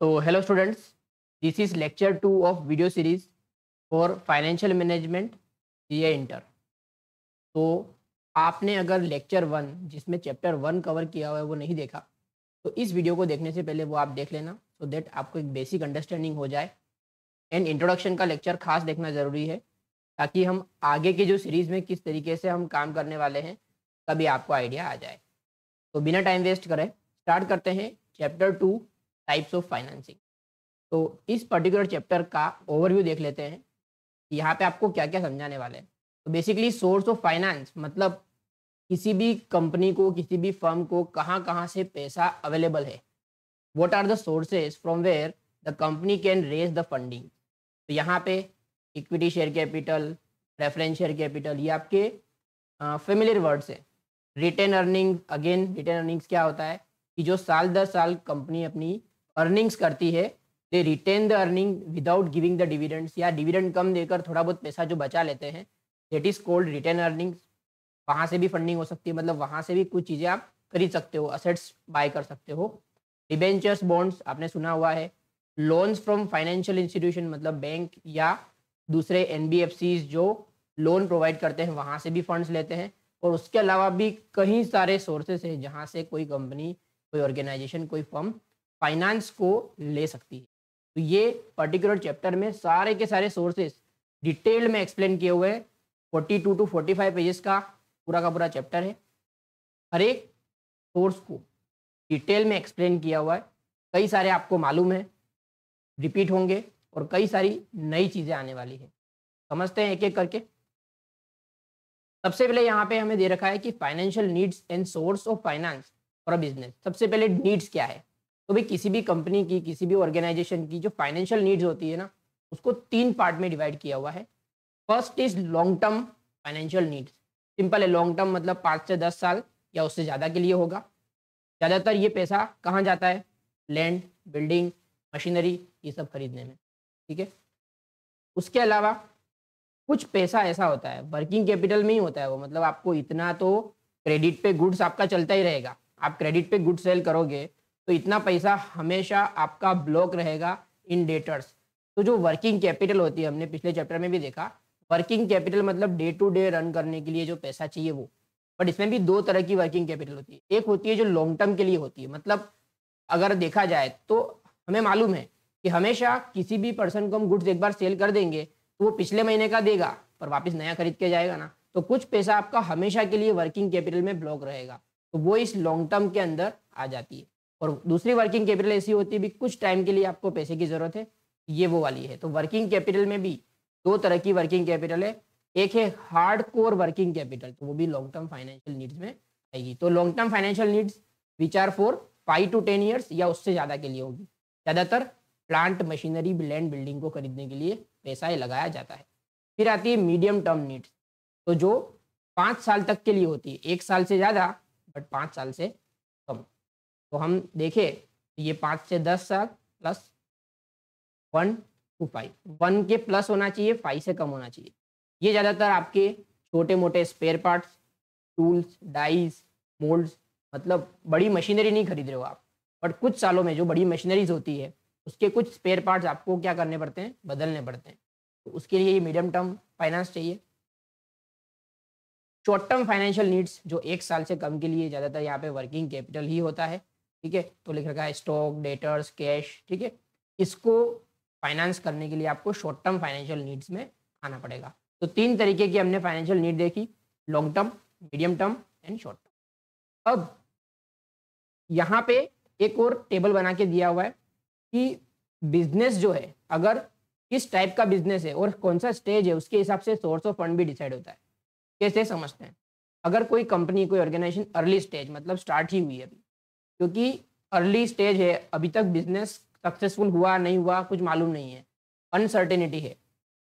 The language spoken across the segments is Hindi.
So, hello students, this is lecture 2 of video series for financial management CA inter. तो आपने अगर लेक्चर 1 जिसमें चैप्टर 1 कवर किया हुआ है वो नहीं देखा तो इस वीडियो को देखने से पहले वो आप देख लेना सो दैट आपको एक बेसिक अंडरस्टैंडिंग हो जाए। एंड इंट्रोडक्शन का लेक्चर खास देखना ज़रूरी है ताकि हम आगे की जो सीरीज़ में किस तरीके से हम काम करने वाले हैं तभी आपको आइडिया आ जाए। तो बिना टाइम वेस्ट करें स्टार्ट करते हैं चैप्टर 2 टाइप्स ऑफ फाइनेंसिंग। तो इस पर्टिकुलर चैप्टर का ओवरव्यू देख लेते हैं कि यहाँ पे आपको क्या क्या समझाने वाले हैं। तो बेसिकली सोर्स ऑफ फाइनेंस मतलब किसी भी कंपनी को किसी भी फर्म को कहाँ कहाँ से पैसा अवेलेबल है, what are the sources from where the company can raise the funding. तो यहाँ पे equity share capital, reference share capital, ये आपके फेमिलियर वर्ड्स है। Retain earning, again retain earnings क्या होता है कि जो साल दर साल कंपनी अपनी अर्निंग्स करती है, they retain the earning without giving the dividends, या डिविडेंड कम देकर थोड़ा बहुत पैसा जो बचा लेते हैं, that is called retain earnings. वहाँ से भी फंडिंग हो सकती है, मतलब वहाँ से भी कुछ चीज़ें आप खरीद सकते हो, असेट्स बाय कर सकते हो। डिबेंचर्स, बॉन्ड्स आपने सुना हुआ है। लोन्स फ्रॉम फाइनेंशियल इंस्टीट्यूशन मतलब बैंक या दूसरे NBFCs जो लोन प्रोवाइड करते हैं वहाँ से भी फंड्स लेते हैं। और उसके अलावा भी कई सारे सोर्सेस हैं जहाँ से कोई कंपनी, कोई ऑर्गेनाइजेशन, कोई फर्म फाइनेंस को ले सकती है। तो ये पर्टिकुलर चैप्टर में सारे के सारे सोर्सेस डिटेल में एक्सप्लेन किए हुए हैं। 42 टू 45 पेजेस का पूरा चैप्टर है। हर एक सोर्स को डिटेल में एक्सप्लेन किया हुआ है। कई सारे आपको मालूम है, रिपीट होंगे और कई सारी नई चीज़ें आने वाली है। समझते हैं एक एक करके। सबसे पहले यहाँ पे हमें दे रखा है कि financial needs and source of finance for a business. सबसे पहले नीड्स क्या है, तो भाई किसी भी कंपनी की, किसी भी ऑर्गेनाइजेशन की जो फाइनेंशियल नीड्स होती है ना, उसको 3 पार्ट में डिवाइड किया हुआ है। First is long term financial needs. Simple है, लॉन्ग टर्म मतलब 5 से 10 साल या उससे ज़्यादा के लिए होगा। ज़्यादातर ये पैसा कहाँ जाता है, लैंड, बिल्डिंग, मशीनरी, ये सब खरीदने में, ठीक है। उसके अलावा कुछ पैसा ऐसा होता है वर्किंग कैपिटल में ही होता है वो, मतलब आपको इतना तो क्रेडिट पे गुड्स आपका चलता ही रहेगा। आप क्रेडिट पे गुड्स सेल करोगे तो इतना पैसा हमेशा आपका ब्लॉक रहेगा इन डेटर्स। तो जो वर्किंग कैपिटल होती है, हमने पिछले चैप्टर में भी देखा, वर्किंग कैपिटल मतलब डे टू डे रन करने के लिए जो पैसा चाहिए वो। बट इसमें भी 2 तरह की वर्किंग कैपिटल होती है। एक होती है जो लॉन्ग टर्म के लिए होती है, मतलब अगर देखा जाए तो हमें मालूम है कि हमेशा किसी भी पर्सन को हम गुड्स एक बार सेल कर देंगे तो वो पिछले महीने का देगा पर वापस नया खरीद के जाएगा ना, तो कुछ पैसा आपका हमेशा के लिए वर्किंग कैपिटल में ब्लॉक रहेगा, तो वो इस लॉन्ग टर्म के अंदर आ जाती है। और दूसरी वर्किंग कैपिटल ऐसी होती है भी कुछ टाइम के लिए आपको पैसे की ज़रूरत है, ये वो वाली है। तो वर्किंग कैपिटल में भी 2 तरह की वर्किंग कैपिटल है। एक है हार्ड कोर वर्किंग कैपिटल, तो वो भी लॉन्ग टर्म फाइनेंशियल नीड्स में आएगी। तो long term financial needs which are for 5 to 10 years या उससे ज़्यादा के लिए होगी। ज़्यादातर प्लांट, मशीनरी, लैंड, बिल्डिंग को खरीदने के लिए पैसा लगाया जाता है। फिर आती है मीडियम टर्म नीड्स, तो जो 5 साल तक के लिए होती है, 1 साल से ज़्यादा बट 5 साल से कम। तो हम देखें तो ये 5 से 10 साल प्लस 1 to 5, 1 के प्लस होना चाहिए, 5 से कम होना चाहिए। ये ज़्यादातर आपके छोटे मोटे spare parts, tools, dies, moulds, मतलब बड़ी मशीनरी नहीं खरीद रहे हो आप, बट कुछ सालों में जो बड़ी मशीनरीज होती है उसके कुछ स्पेयर पार्ट्स आपको क्या करने पड़ते हैं, बदलने पड़ते हैं। तो उसके लिए ये मीडियम टर्म फाइनेंस चाहिए। शॉर्ट टर्म फाइनेंशियल नीड्स जो 1 साल से कम के लिए, ज़्यादातर यहाँ पे वर्किंग कैपिटल ही होता है, ठीक है। तो लिख रखा है स्टॉक, डेटर्स, कैश, ठीक है। इसको फाइनेंस करने के लिए आपको शॉर्ट टर्म फाइनेंशियल नीड्स में आना पड़ेगा। तो 3 तरीके की हमने फाइनेंशियल नीड देखी, long term, medium term and short term. अब यहाँ पे एक और टेबल बना के दिया हुआ है कि बिजनेस जो है, अगर किस टाइप का बिजनेस है और कौन सा स्टेज है, उसके हिसाब से सोर्स ऑफ फंड भी डिसाइड होता है। कैसे समझते हैं, अगर कोई कंपनी, कोई ऑर्गेनाइजेशन अर्ली स्टेज मतलब स्टार्ट ही हुई है अभी, क्योंकि अर्ली स्टेज है, अभी तक बिजनेस सक्सेसफुल हुआ नहीं हुआ कुछ मालूम नहीं है, अनसर्टेनिटी है,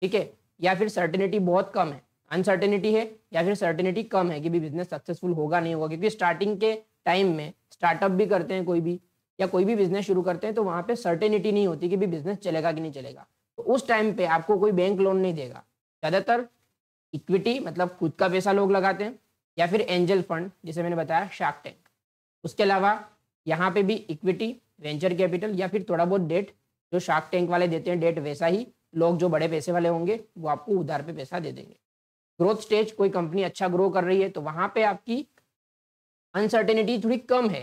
ठीक है, या फिर सर्टेनिटी बहुत कम है, अनसर्टेनिटी है या फिर सर्टेनिटी कम है कि भी बिजनेस सक्सेसफुल होगा नहीं होगा। क्योंकि स्टार्टिंग के टाइम में स्टार्टअप भी करते हैं कोई भी, या कोई भी बिजनेस शुरू करते हैं तो वहाँ पे सर्टेनिटी नहीं होती कि भी बिजनेस चलेगा कि नहीं चलेगा। तो उस टाइम पे आपको कोई बैंक लोन नहीं देगा। ज़्यादातर इक्विटी मतलब खुद का पैसा लोग लगाते हैं, या फिर एंजल फंड जिसे मैंने बताया शार्क टैंक। उसके अलावा यहाँ पे भी इक्विटी वेंचर कैपिटल या फिर थोड़ा बहुत डेट, जो शार्क टैंक वाले देते हैं डेट, वैसा ही लोग जो बड़े पैसे वाले होंगे वो आपको उधार पे पैसा दे देंगे। ग्रोथ स्टेज, कोई कंपनी अच्छा ग्रो कर रही है तो वहाँ पे आपकी अनसर्टेनिटी थोड़ी कम है,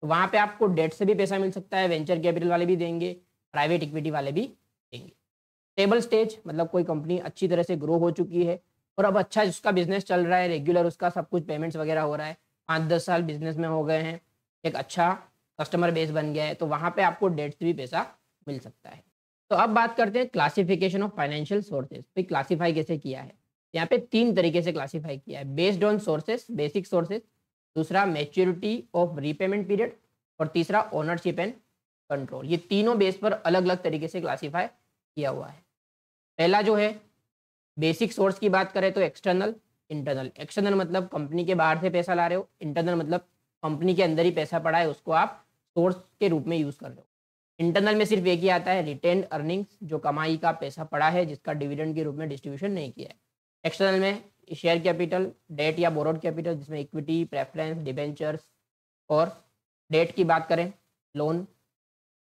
तो वहाँ पे आपको डेट से भी पैसा मिल सकता है, वेंचर कैपिटल वाले भी देंगे, प्राइवेट इक्विटी वाले भी देंगे। स्टेबल स्टेज मतलब कोई कंपनी अच्छी तरह से ग्रो हो चुकी है और अब अच्छा उसका बिजनेस चल रहा है, रेगुलर उसका सब कुछ पेमेंट्स वगैरह हो रहा है, 5-10 साल बिजनेस में हो गए हैं, एक अच्छा कस्टमर बेस बन गया है, तो वहाँ पे आपको डेट से भी पैसा मिल सकता है। तो अब बात करते हैं क्लासिफिकेशन ऑफ फाइनेंशियल सोर्सेज, तो क्लासीफाई कैसे किया है। यहाँ पे 3 तरीके से क्लासीफाई किया है, based on sources, basic sources, दूसरा मैच्योरिटी ऑफ रीपेमेंट पीरियड और तीसरा ओनरशिप एंड कंट्रोल। ये तीनों बेस पर अलग अलग तरीके से क्लासीफाई किया हुआ है। पहला जो है बेसिक सोर्स की बात करें तो एक्सटर्नल, इंटरनल। एक्सटर्नल मतलब कंपनी के बाहर से पैसा ला रहे हो, इंटरनल मतलब कंपनी के अंदर ही पैसा पड़ा है उसको आप सोर्स के रूप में यूज़ कर रहे हो। इंटरनल में सिर्फ एक ही आता है रिटेन्ड अर्निंग्स, जो कमाई का पैसा पड़ा है जिसका डिविडेंड के रूप में डिस्ट्रीब्यूशन नहीं किया है। एक्सटर्नल में शेयर कैपिटल, डेट या बोरोड कैपिटल जिसमें इक्विटी, प्रेफरेंस, डिबेंचर्स और डेट की बात करें लोन,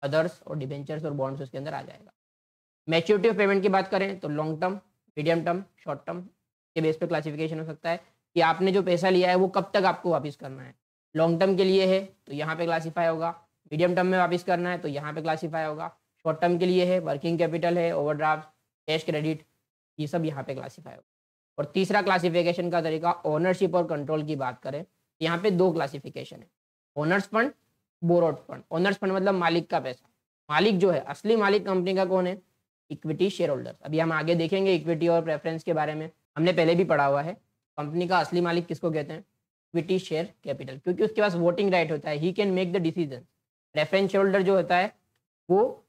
अदर्स और डिबेंचर्स और बॉन्ड्स उसके अंदर आ जाएगा। मैच्योरिटी ऑफ पेमेंट की बात करें तो long term, medium term, short term के बेस पे क्लासिफिकेशन हो सकता है कि आपने जो पैसा लिया है वो कब तक आपको वापस करना है। लॉन्ग टर्म के लिए है तो यहाँ पे क्लासीफाई होगा, मीडियम टर्म में वापस करना है तो यहाँ पे क्लासीफाई होगा, शॉर्ट टर्म के लिए है वर्किंग कैपिटल है, ओवरड्राफ्ट, कैश क्रेडिट, ये सब यहाँ पे क्लासीफाई होगा। और तीसरा क्लासिफिकेशन का तरीका ओनरशिप और कंट्रोल की बात करें तो यहाँ पे 2 क्लासिफिकेशन है, owner's fund, borrowed fund. Owner's fund मतलब मालिक का पैसा, मालिक जो है असली मालिक कंपनी का कौन है, इक्विटी शेयर होल्डर्स। अभी हम आगे देखेंगे इक्विटी और प्रेफरेंस के बारे में, हमने पहले भी पढ़ा हुआ है। कंपनी का असली मालिक किसको कहते हैं, इक्विटी शेयर कैपिटल, क्योंकि उसके पास वोटिंग राइट होता है, he can make the decision. Preference share holder जो होता है वो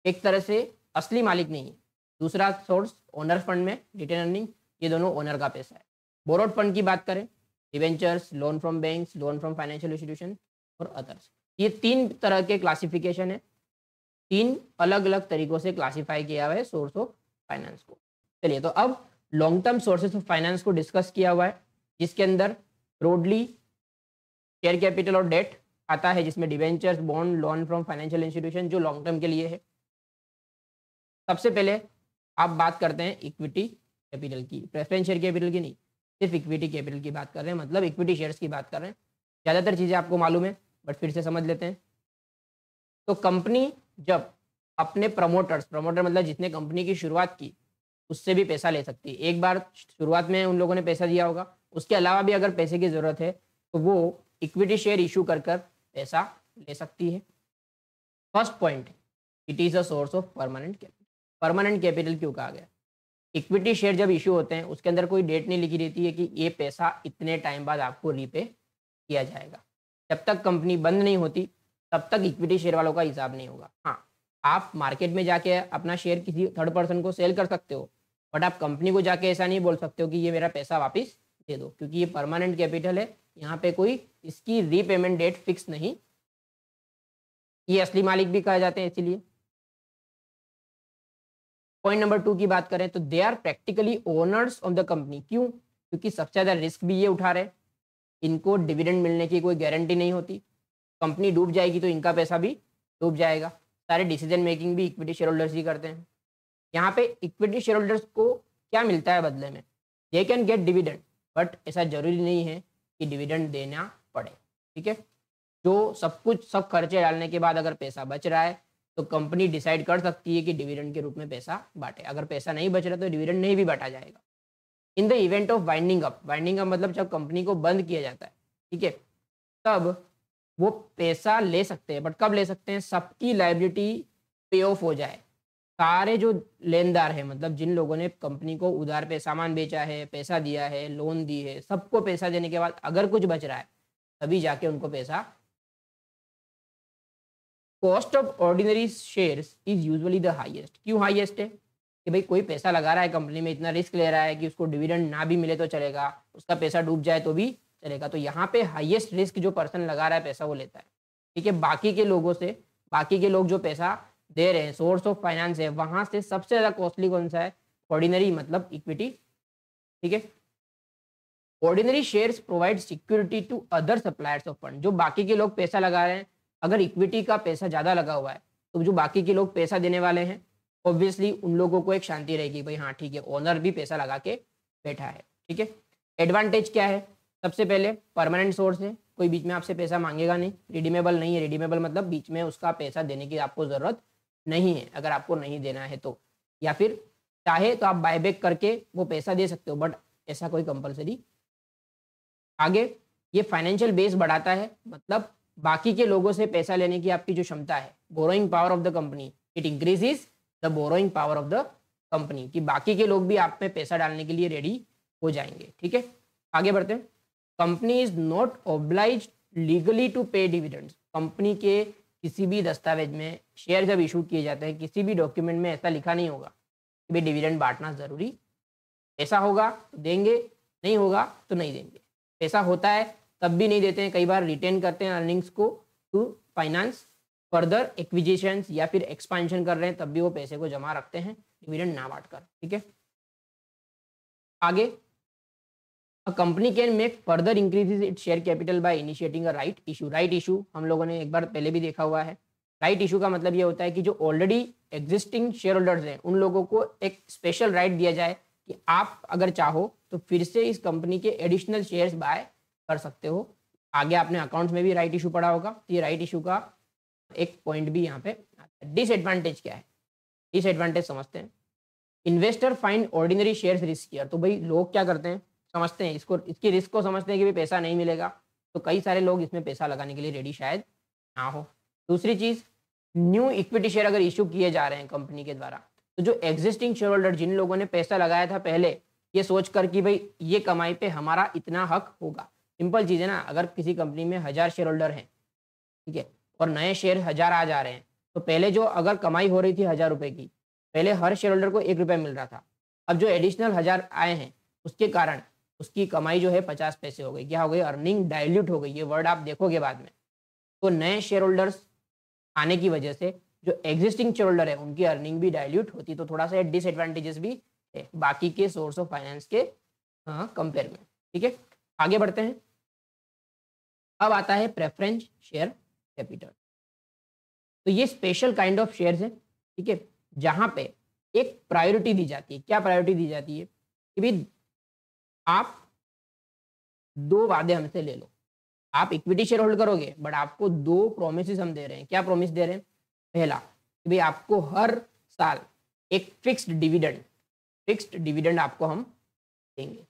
एक तरह से असली मालिक नहीं है। दूसरा सोर्स ओनर फंड में रिटेन अर्निंग, ये दोनों ओनर का पैसा है। बोरोड फंड की बात करें, debentures, loan from banks, loan from financial institution और अदर्स। ये 3 तरह के क्लासिफिकेशन है, 3 अलग अलग तरीकों से क्लासीफाई किया हुआ है सोर्स ऑफ फाइनेंस को। चलिए तो अब long term sources of finance को डिस्कस किया हुआ है, जिसके अंदर ब्रॉडली शेयर कैपिटल और डेट आता है, जिसमें debentures, bond, loan from financial institution जो लॉन्ग टर्म के लिए है। सबसे पहले आप बात करते हैं इक्विटी कैपिटल की, प्रेफरेंस शेयर कैपिटल की नहीं, सिर्फ इक्विटी कैपिटल की बात कर रहे हैं, मतलब इक्विटी शेयर्स की बात कर रहे हैं। ज़्यादातर चीज़ें आपको मालूम है बट फिर से समझ लेते हैं। तो कंपनी जब अपने प्रमोटर्स, प्रमोटर मतलब जिसने कंपनी की शुरुआत की, उससे भी पैसा ले सकती है। एक बार शुरुआत में उन लोगों ने पैसा दिया होगा, उसके अलावा भी अगर पैसे की ज़रूरत है तो वो इक्विटी शेयर इशू कर पैसा ले सकती है। First point, it is a source of permanent capital. Permanent capital क्यों कहा गया, इक्विटी शेयर जब इशू होते हैं उसके अंदर कोई डेट नहीं लिखी रहती है कि ये पैसा इतने टाइम बाद आपको रीपे किया जाएगा। जब तक कंपनी बंद नहीं होती तब तक इक्विटी शेयर वालों का हिसाब नहीं होगा। हाँ, आप मार्केट में जाके अपना शेयर किसी थर्ड पर्सन को सेल कर सकते हो, बट आप कंपनी को जाके ऐसा नहीं बोल सकते हो कि ये मेरा पैसा वापस दे दो, क्योंकि ये परमानेंट कैपिटल है, यहाँ पे कोई इसकी रीपेमेंट डेट फिक्स नहीं। ये असली मालिक भी कहे जाते हैं इसीलिए। पॉइंट नंबर 2 की बात करें तो they are practically owners of the company. क्यों, क्योंकि सबसे ज़्यादा रिस्क भी ये उठा रहे, इनको डिविडेंड मिलने की कोई गारंटी नहीं होती, कंपनी डूब जाएगी तो इनका पैसा भी डूब जाएगा, सारे डिसीजन मेकिंग भी इक्विटी शेयर होल्डर्स ही करते हैं। यहाँ पे इक्विटी शेयर होल्डर्स को क्या मिलता है बदले में, they can get dividend, but ऐसा जरूरी नहीं है कि डिविडेंड देना पड़े। ठीक है, जो सब खर्चे डालने के बाद अगर पैसा बच रहा है तो कंपनी डिसाइड कर सकती है कि डिविडेंड के रूप में पैसा बांटे। अगर पैसा नहीं बच रहा तो डिविडेंड नहीं भी बांटा जाएगा। In the event of winding up, winding up मतलब जब कंपनी को बंद किया जाता है, ठीक है, तब वो पैसा ले सकते हैं, बट कब ले सकते हैं, सबकी लायबिलिटी पे ऑफ हो जाए, सारे जो लेनदार हैं, मतलब जिन लोगों ने कंपनी को उधार पे सामान बेचा है, पैसा दिया है, लोन दी है, सबको पैसा देने के बाद अगर कुछ बच रहा है तभी जाके उनको पैसा। Cost of ordinary shares is usually the highest. क्यों हाईएस्ट है, कि भाई कोई पैसा लगा रहा है कंपनी में, इतना रिस्क ले रहा है कि उसको डिविडेंड ना भी मिले तो चलेगा, उसका पैसा डूब जाए तो भी चलेगा, तो यहाँ पे हाईएस्ट रिस्क जो पर्सन लगा रहा है पैसा वो लेता है। ठीक है, बाकी के लोगों से, बाकी के लोग जो पैसा दे रहे हैं, सोर्स ऑफ फाइनेंस है, वहाँ से सबसे ज़्यादा कॉस्टली कौन सा है, ऑर्डिनरी मतलब इक्विटी। ठीक है, ordinary shares provide security to other suppliers of fund. जो बाकी के लोग पैसा लगा रहे हैं अगर इक्विटी का पैसा ज़्यादा लगा हुआ है तो जो बाकी के लोग पैसा देने वाले हैं ऑब्वियसली उन लोगों को एक शांति रहेगी, भाई हाँ ठीक है ओनर भी पैसा लगा के बैठा है, ठीक है। एडवांटेज क्या है? सबसे पहले परमानेंट सोर्स है, कोई बीच में आपसे पैसा मांगेगा नहीं, रिडीमेबल नहीं है, रिडीमेबल मतलब बीच में उसका पैसा देने की आपको ज़रूरत नहीं है अगर आपको नहीं देना है तो, या फिर चाहे तो आप बायबैक करके वो पैसा दे सकते हो, बट ऐसा कोई कंपलसरी। आगे ये फाइनेंशियल बेस बढ़ाता है, मतलब बाकी के लोगों से पैसा लेने की आपकी जो क्षमता है, borrowing power of the company, it increases the borrowing power of the company, कि बाकी के लोग भी आप में पैसा डालने के लिए रेडी हो जाएंगे, ठीक है। आगे बढ़ते हैं। Company is not oblige legally to pay dividends. Company के किसी भी दस्तावेज में शेयर जब इशू किए जाते हैं, किसी भी डॉक्यूमेंट में ऐसा लिखा नहीं होगा कि भाई डिविडेंड बांटना ज़रूरी, ऐसा होगा तो देंगे, नहीं होगा तो नहीं देंगे। ऐसा होता है तब भी नहीं देते हैं, कई बार रिटेन करते हैं अर्निंग्स को टू फाइनेंस फर्दर एक्विजिशंस या फिर एक्सपांशन कर रहे हैं तब भी वो पैसे को जमा रखते हैं डिविडेंड ना बांट कर, ठीक है। आगे a company can make further increases its share capital by initiating a right issue. Right issue हम लोगों ने एक बार पहले भी देखा हुआ है। राइट इशू का मतलब ये होता है कि जो ऑलरेडी एग्जिस्टिंग शेयर होल्डर्स हैं उन लोगों को एक स्पेशल राइट दिया जाए कि आप अगर चाहो तो फिर से इस कंपनी के एडिशनल शेयर्स बाय कर सकते हो। आगे आपने अकाउंट्स में भी राइट इशू पढ़ा होगा, तो ये राइट इशू का एक पॉइंट भी यहाँ पे आता है। डिसएडवांटेज क्या है? डिसएडवांटेज समझते हैं। Investor find ordinary shares riskier. तो भाई लोग क्या करते हैं, समझते हैं इसको, इसकी रिस्क को समझते हैं कि भाई पैसा नहीं मिलेगा, तो कई सारे लोग इसमें पैसा लगाने के लिए रेडी शायद ना हो। दूसरी चीज़, न्यू इक्विटी शेयर अगर इशू किए जा रहे हैं कंपनी के द्वारा, तो जो एग्जिस्टिंग शेयर होल्डर जिन लोगों ने पैसा लगाया था पहले, ये सोच कर कि भाई ये कमाई पे हमारा इतना हक होगा। सिंपल चीज़ है ना, अगर किसी कंपनी में 1000 शेयर होल्डर हैं, ठीक है, और नए शेयर 1000 आ जा रहे हैं, तो पहले जो अगर कमाई हो रही थी 1000 रुपये की, पहले हर शेयर होल्डर को 1 रुपया मिल रहा था। अब जो एडिशनल 1000 आए हैं उसके कारण उसकी कमाई जो है 50 पैसे हो गई। क्या हो गई? अर्निंग डाइल्यूट हो गई। ये वर्ड आप देखोगे बाद में। तो नए शेयर होल्डर्स आने की वजह से जो एग्जिस्टिंग शेयर होल्डर है उनकी अर्निंग भी डाइल्यूट होती, तो थोड़ा सा डिसएडवांटेजेस भी है बाकी के सोर्स ऑफ फाइनेंस के कंपेयर में, ठीक है। आगे बढ़ते हैं। अब आता है प्रेफरेंस शेयर कैपिटल। तो ये स्पेशल काइंड ऑफ शेयर्स है, ठीक है, जहां पे एक प्रायोरिटी दी जाती है। क्या प्रायोरिटी दी जाती है? कि भाई आप 2 वादे हमसे ले लो, आप इक्विटी शेयर होल्ड करोगे बट आपको 2 प्रोमिस हम दे रहे हैं। क्या प्रोमिस दे रहे हैं? पहला कि भाई आपको हर साल एक फिक्स्ड डिविडेंड आपको हम देंगे।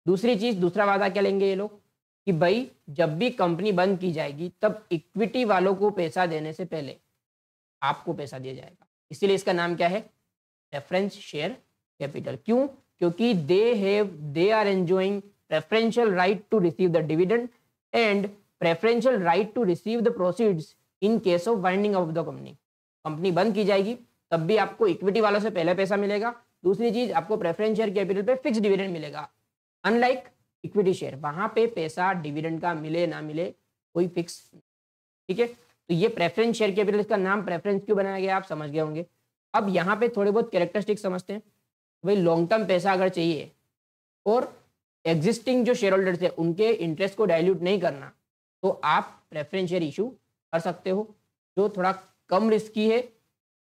दूसरी चीज़, दूसरा वादा क्या लेंगे ये लोग कि भाई जब भी कंपनी बंद की जाएगी तब इक्विटी वालों को पैसा देने से पहले आपको पैसा दिया जाएगा। इसीलिए इसका नाम क्या है? Preference share capital. क्यों? क्योंकि they are enjoying preferential right to receive the dividend and preferential right to receive the proceeds in case of winding of the company. Company बंद की जाएगी तब भी आपको इक्विटी वालों से पहले पैसा मिलेगा। दूसरी चीज, आपको प्रेफरेंस शेयर कैपिटल पे फिक्स डिविडेंड मिलेगा। अनलाइक इक्विटी शेयर, वहां पे पैसा डिविडेंड का मिले ना मिले कोई फिक्स, ठीक है। तो ये प्रेफरेंस शेयर कैपिटल, इसका नाम प्रेफरेंस क्यों बनाया गया आप समझ गए होंगे। अब यहाँ पे थोड़े बहुत कैरेक्टरिस्टिक समझते हैं। भाई लॉन्ग टर्म पैसा अगर चाहिए और एग्जिस्टिंग जो शेयर होल्डर्स है उनके इंटरेस्ट को डाइल्यूट नहीं करना, तो आप प्रेफरेंस शेयर इशू कर सकते हो, जो थोड़ा कम रिस्की है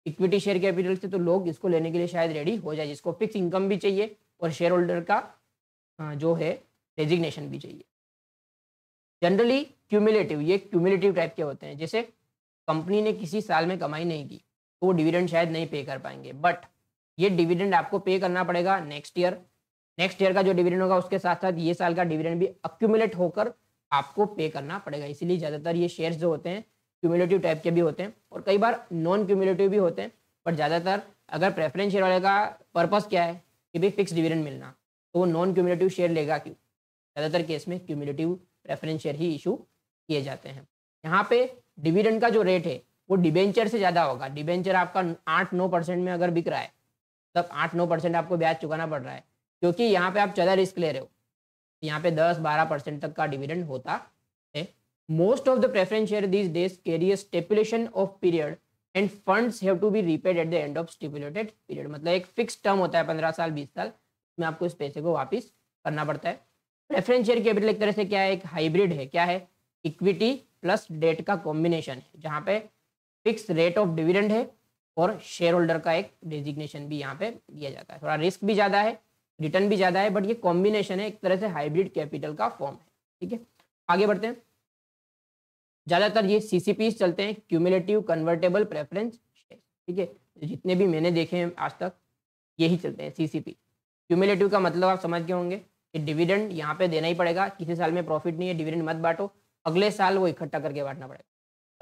इक्विटी शेयर कैपिटल से, तो लोग इसको लेने के लिए शायद रेडी हो जाए, जिसको फिक्स इनकम भी चाहिए और शेयर होल्डर का जो है डेजिग्नेशन भी चाहिए। जनरली क्यूमुलेटिव, ये क्यूमुलेटिव टाइप के होते हैं। जैसे कंपनी ने किसी साल में कमाई नहीं की तो वो डिविडेंड शायद नहीं पे कर पाएंगे, बट ये डिविडेंड आपको पे करना पड़ेगा नेक्स्ट ईयर का जो डिविडेंड होगा उसके साथ साथ ये साल का डिविडेंड भी अक्यूमुलेट होकर आपको पे करना पड़ेगा। इसीलिए ज़्यादातर ये शेयर्स जो होते हैं क्यूमुलेटिव टाइप के भी होते हैं और कई बार नॉन क्यूमुलेटिव भी होते हैं, बट ज़्यादातर अगर प्रेफरेंस शेयर वाले का पर्पस क्या है कि भाई फिक्स डिविडेंड मिलना, तो वो नॉन क्यूमुलेटिव शेयर लेगा क्यों? ज़्यादातर केस में क्यूमुलेटिव प्रेफरेंस शेयर ही इशू किए जाते हैं। यहाँ पे डिविडेंड का जो रेट है वो डिबेंचर से ज़्यादा होगा। डिबेंचर आपका 8-9% में अगर बिक रहा है तब 8-9% आपको ब्याज चुकाना पड़ रहा है, क्योंकि यहाँ पे आप ज़्यादा रिस्क ले रहे हो। यहाँ पे 10-12% तक का डिविडेंड होता है। Most of the preference share these days carry a stipulation of period and funds have to be repaid at the end of stipulated period. मतलब एक फिक्स टर्म होता है 15 साल 20 साल में आपको इस पैसे को वापस करना पड़ता है। प्रेफरेंस शेयर कैपिटल एक तरह से क्या है, एक हाइब्रिड है। क्या है? इक्विटी प्लस डेट का कॉम्बिनेशन है, जहाँ पे फिक्स रेट ऑफ डिविडेंड है और शेयर होल्डर का एक डेजिग्नेशन भी यहाँ पे दिया जाता है। थोड़ा रिस्क भी ज़्यादा है, रिटर्न भी ज़्यादा है, बट ये कॉम्बिनेशन है, एक तरह से हाइब्रिड कैपिटल का फॉर्म है। ठीक है, आगे बढ़ते हैं। ज़्यादातर ये सीसीपीज चलते हैं, क्यूमुलेटिव कन्वर्टेबल प्रेफरेंस शेयर। ठीक है, जितने भी मैंने देखे हैं आज तक यही चलते हैं सीसीपी। क्यूमुलेटिव का मतलब आप समझ गए होंगे कि डिविडेंड यहाँ पे देना ही पड़ेगा, किसी साल में प्रॉफिट नहीं है, डिविडेंड मत बांटो, अगले साल वो इकट्ठा करके बांटना पड़ेगा।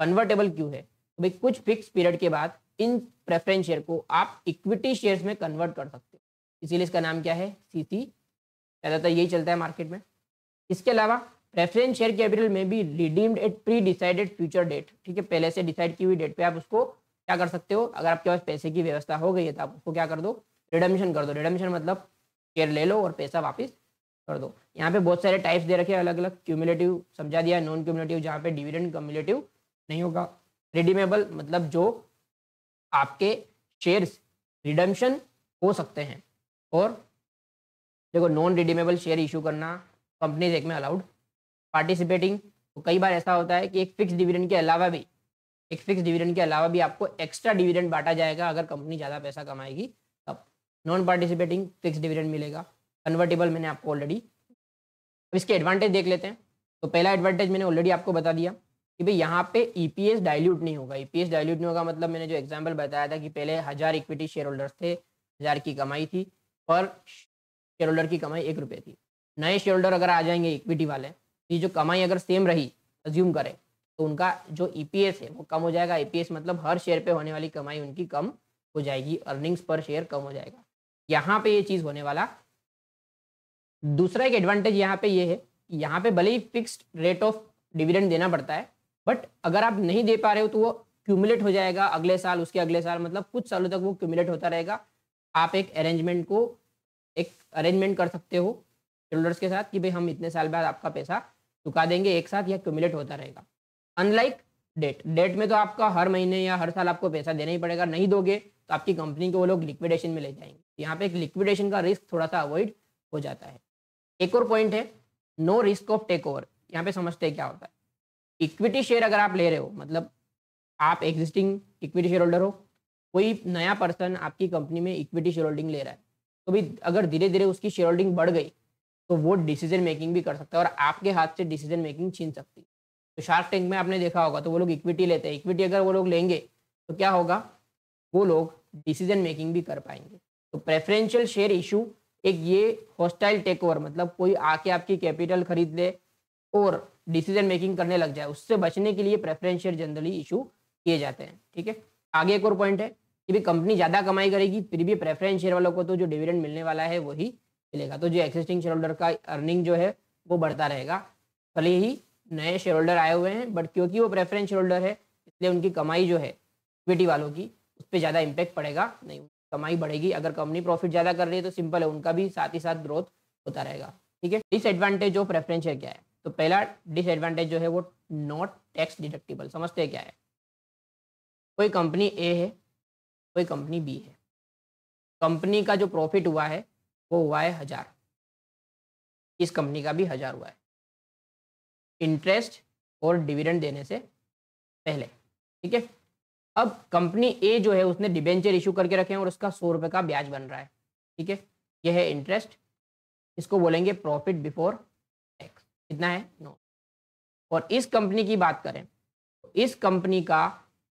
कन्वर्टेबल क्यों है? तो भाई कुछ फिक्स पीरियड के बाद इन प्रेफरेंस शेयर को आप इक्विटी शेयर्स में कन्वर्ट कर सकते हो, इसीलिए इसका नाम क्या है? सीसी। ज़्यादातर यही चलता है मार्केट में। इसके अलावा प्रेफरेंस शेयर कैपिटल में भी redeemed at pre decided future date. ठीक है, पहले से डिसाइड की हुई डेट पे आप उसको क्या कर सकते हो, अगर आपके पास पैसे की व्यवस्था हो गई है तो आप उसको क्या कर दो? रिडम्पशन कर दो। रिडम्पशन मतलब शेयर ले लो और पैसा वापस कर दो। यहाँ पे बहुत सारे टाइप्स दे रखे हैं अलग अलग। क्यूमुलेटिव समझा दिया, नॉन क्यूमुलेटिव जहाँ पे डिविडेंड कम्युलेटिव नहीं होगा। रिडीमेबल मतलब जो आपके शेयर्स रिडम्पशन हो सकते हैं, और देखो नॉन रिडीमेबल शेयर इशू करना कंपनीज एक्ट में अलाउड। पार्टिसिपेटिंग, तो कई बार ऐसा होता है कि एक फिक्स डिविडेंड के अलावा भी आपको एक्स्ट्रा डिविडेंड बांटा जाएगा अगर कंपनी ज़्यादा पैसा कमाएगी तब। नॉन पार्टिसिपेटिंग फिक्स डिविडेंड मिलेगा। कन्वर्टेबल मैंने आपको ऑलरेडी। अब इसके एडवांटेज देख लेते हैं। तो पहला एडवांटेज मैंने ऑलरेडी आपको बता दिया कि भाई यहाँ पे ईपीएस डाइल्यूट नहीं होगा। ईपीएस डाइल्यूट नहीं होगा मतलब मैंने जो एग्जांपल बताया था कि पहले 1000 इक्विटी शेयर होल्डर्स थे, 1000 की कमाई थी, पर शेयर होल्डर की कमाई 1 रुपये थी। नए शेयर होल्डर अगर आ जाएंगे इक्विटी वाले, ये जो कमाई अगर सेम रही, अज्यूम करें, तो उनका जो ईपीएस है वो कम हो जाएगा। ईपीएस मतलब हर शेयर पे होने वाली कमाई उनकी कम हो जाएगी, अर्निंग्स पर शेयर कम हो जाएगा। यहाँ पे ये चीज़ होने वाला। दूसरा एक एडवांटेज यहाँ पे ये है, यहाँ पे भले ही फिक्स्ड रेट ऑफ डिविडेंड देना पड़ता है, बट अगर आप नहीं दे पा रहे हो तो वो क्यूमुलेट हो जाएगा अगले साल, उसके अगले साल, मतलब कुछ सालों तक वो क्यूमुलेट होता रहेगा। आप एक अरेंजमेंट कर सकते हो शेयरहोल्डर्स के साथ कि भाई हम इतने साल बाद आपका पैसा चुका देंगे एक साथ, या क्यूमुलेट होता रहेगा। अनलाइक डेट में तो आपका हर महीने या हर साल आपको पैसा देना ही पड़ेगा, नहीं दोगे तो आपकी कंपनी को वो लोग लिक्विडेशन में ले जाएंगे। यहाँ पे एक लिक्विडेशन का रिस्क थोड़ा सा अवॉइड हो जाता है। एक और पॉइंट है, no risk of takeover. यहाँ पे समझते हैं क्या होता है। इक्विटी शेयर अगर आप ले रहे हो, मतलब आप एग्जिस्टिंग इक्विटी शेयर होल्डर हो, कोई नया पर्सन आपकी कंपनी में इक्विटी शेयर होल्डिंग ले रहा है, तो भी अगर धीरे धीरे उसकी शेयर होल्डिंग बढ़ गई तो वो डिसीजन मेकिंग भी कर सकता है और आपके हाथ से डिसीजन मेकिंग छीन सकती है। तो शार्क टैंक में आपने देखा होगा, तो वो लोग इक्विटी लेते हैं। इक्विटी अगर वो लोग लेंगे तो क्या होगा, वो लोग डिसीजन मेकिंग भी कर पाएंगे। तो प्रेफरेंशियल शेयर इशू एक ये हॉस्टाइल टेक ओवर, मतलब कोई आके आपकी कैपिटल खरीद ले और डिसीजन मेकिंग करने लग जाए, उससे बचने के लिए प्रेफरेंस शेयर जनरली इशू किए जाते हैं। ठीक है, आगे एक और पॉइंट है कि भी कंपनी ज़्यादा कमाई करेगी फिर भी प्रेफरेंस शेयर वालों को तो जो डिविडेंड मिलने वाला है वही मिलेगा। तो जो एक्सिस्टिंग शेयर होल्डर का अर्निंग जो है वो बढ़ता रहेगा। भले ही नए शेयर होल्डर आए हुए हैं, बट क्योंकि वो प्रेफरेंस शेयर होल्डर है इसलिए उनकी कमाई जो है इक्विटी वालों की उस पर ज़्यादा इम्पैक्ट पड़ेगा नहीं, कमाई बढ़ेगी। अगर कंपनी प्रॉफिट ज़्यादा कर रही है तो सिंपल है, उनका भी साथ ही साथ ग्रोथ होता रहेगा। ठीक है, डिसएडवांटेज ऑफ प्रेफरेंस शेयर क्या है? तो पहला डिसएडवांटेज जो है वो नॉट टैक्स डिडक्टिबल। समझते हैं क्या है? कोई कंपनी ए है, कोई कंपनी बी है, कंपनी का जो प्रॉफिट हुआ है वो हुआ है 1000, इस कंपनी का भी 1000 हुआ है इंटरेस्ट और डिविडेंड देने से पहले। ठीक है, अब कंपनी ए जो है उसने डिबेंचर इशू करके रखे हैं और उसका 100 रुपये का ब्याज बन रहा है। ठीक है, यह है इंटरेस्ट, इसको बोलेंगे प्रॉफिट बिफोर टैक्स। कितना है? 9। और इस कंपनी की बात करें तो इस कंपनी का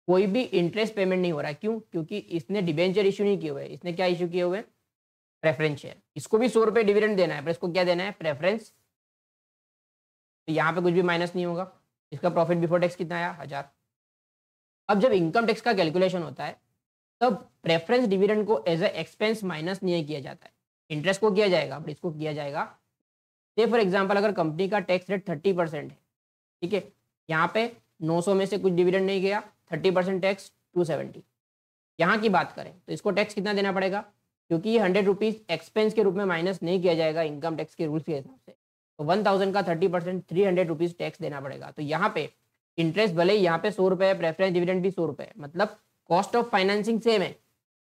कोई भी इंटरेस्ट पेमेंट नहीं हो रहा है। क्यों? क्योंकि इसने डिबेंचर इशू नहीं किए हुए, इसने क्या इशू किए हुए? Preference share. इसको भी 100 रुपये डिविडेंड देना है, पर इसको क्या देना है? प्रेफरेंस। तो यहाँ पे कुछ भी माइनस नहीं होगा। इसका प्रॉफिट बिफोर टैक्स कितना आया? 1000। अब जब इनकम टैक्स का कैलकुलेशन होता है तब प्रेफरेंस डिविडेंड को एज ए एक्सपेंस माइनस नहीं किया जाता है, इंटरेस्ट को किया जाएगा, बट इसको किया जाएगा। से फॉर एग्जांपल अगर कंपनी का टैक्स रेट 30% है, ठीक है, यहाँ पे 900 में से कुछ डिविडेंड नहीं गया, 30% टैक्स 270। यहाँ की बात करें तो इसको टैक्स कितना देना पड़ेगा? क्योंकि ये 100 रुपीज़ एक्सपेंस के रूप में माइनस नहीं किया जाएगा इनकम टैक्स के रूल्स के हिसाब से, तो 1000 का 30% 300 रुपीज़ टैक्स देना पड़ेगा। तो यहाँ पे इंटरेस्ट भले ही यहाँ पे 100 रुपये है, प्रेफरेंस डिविडेंड भी 100 रुपये, मतलब कॉस्ट ऑफ फाइनेंसिंग सेम है,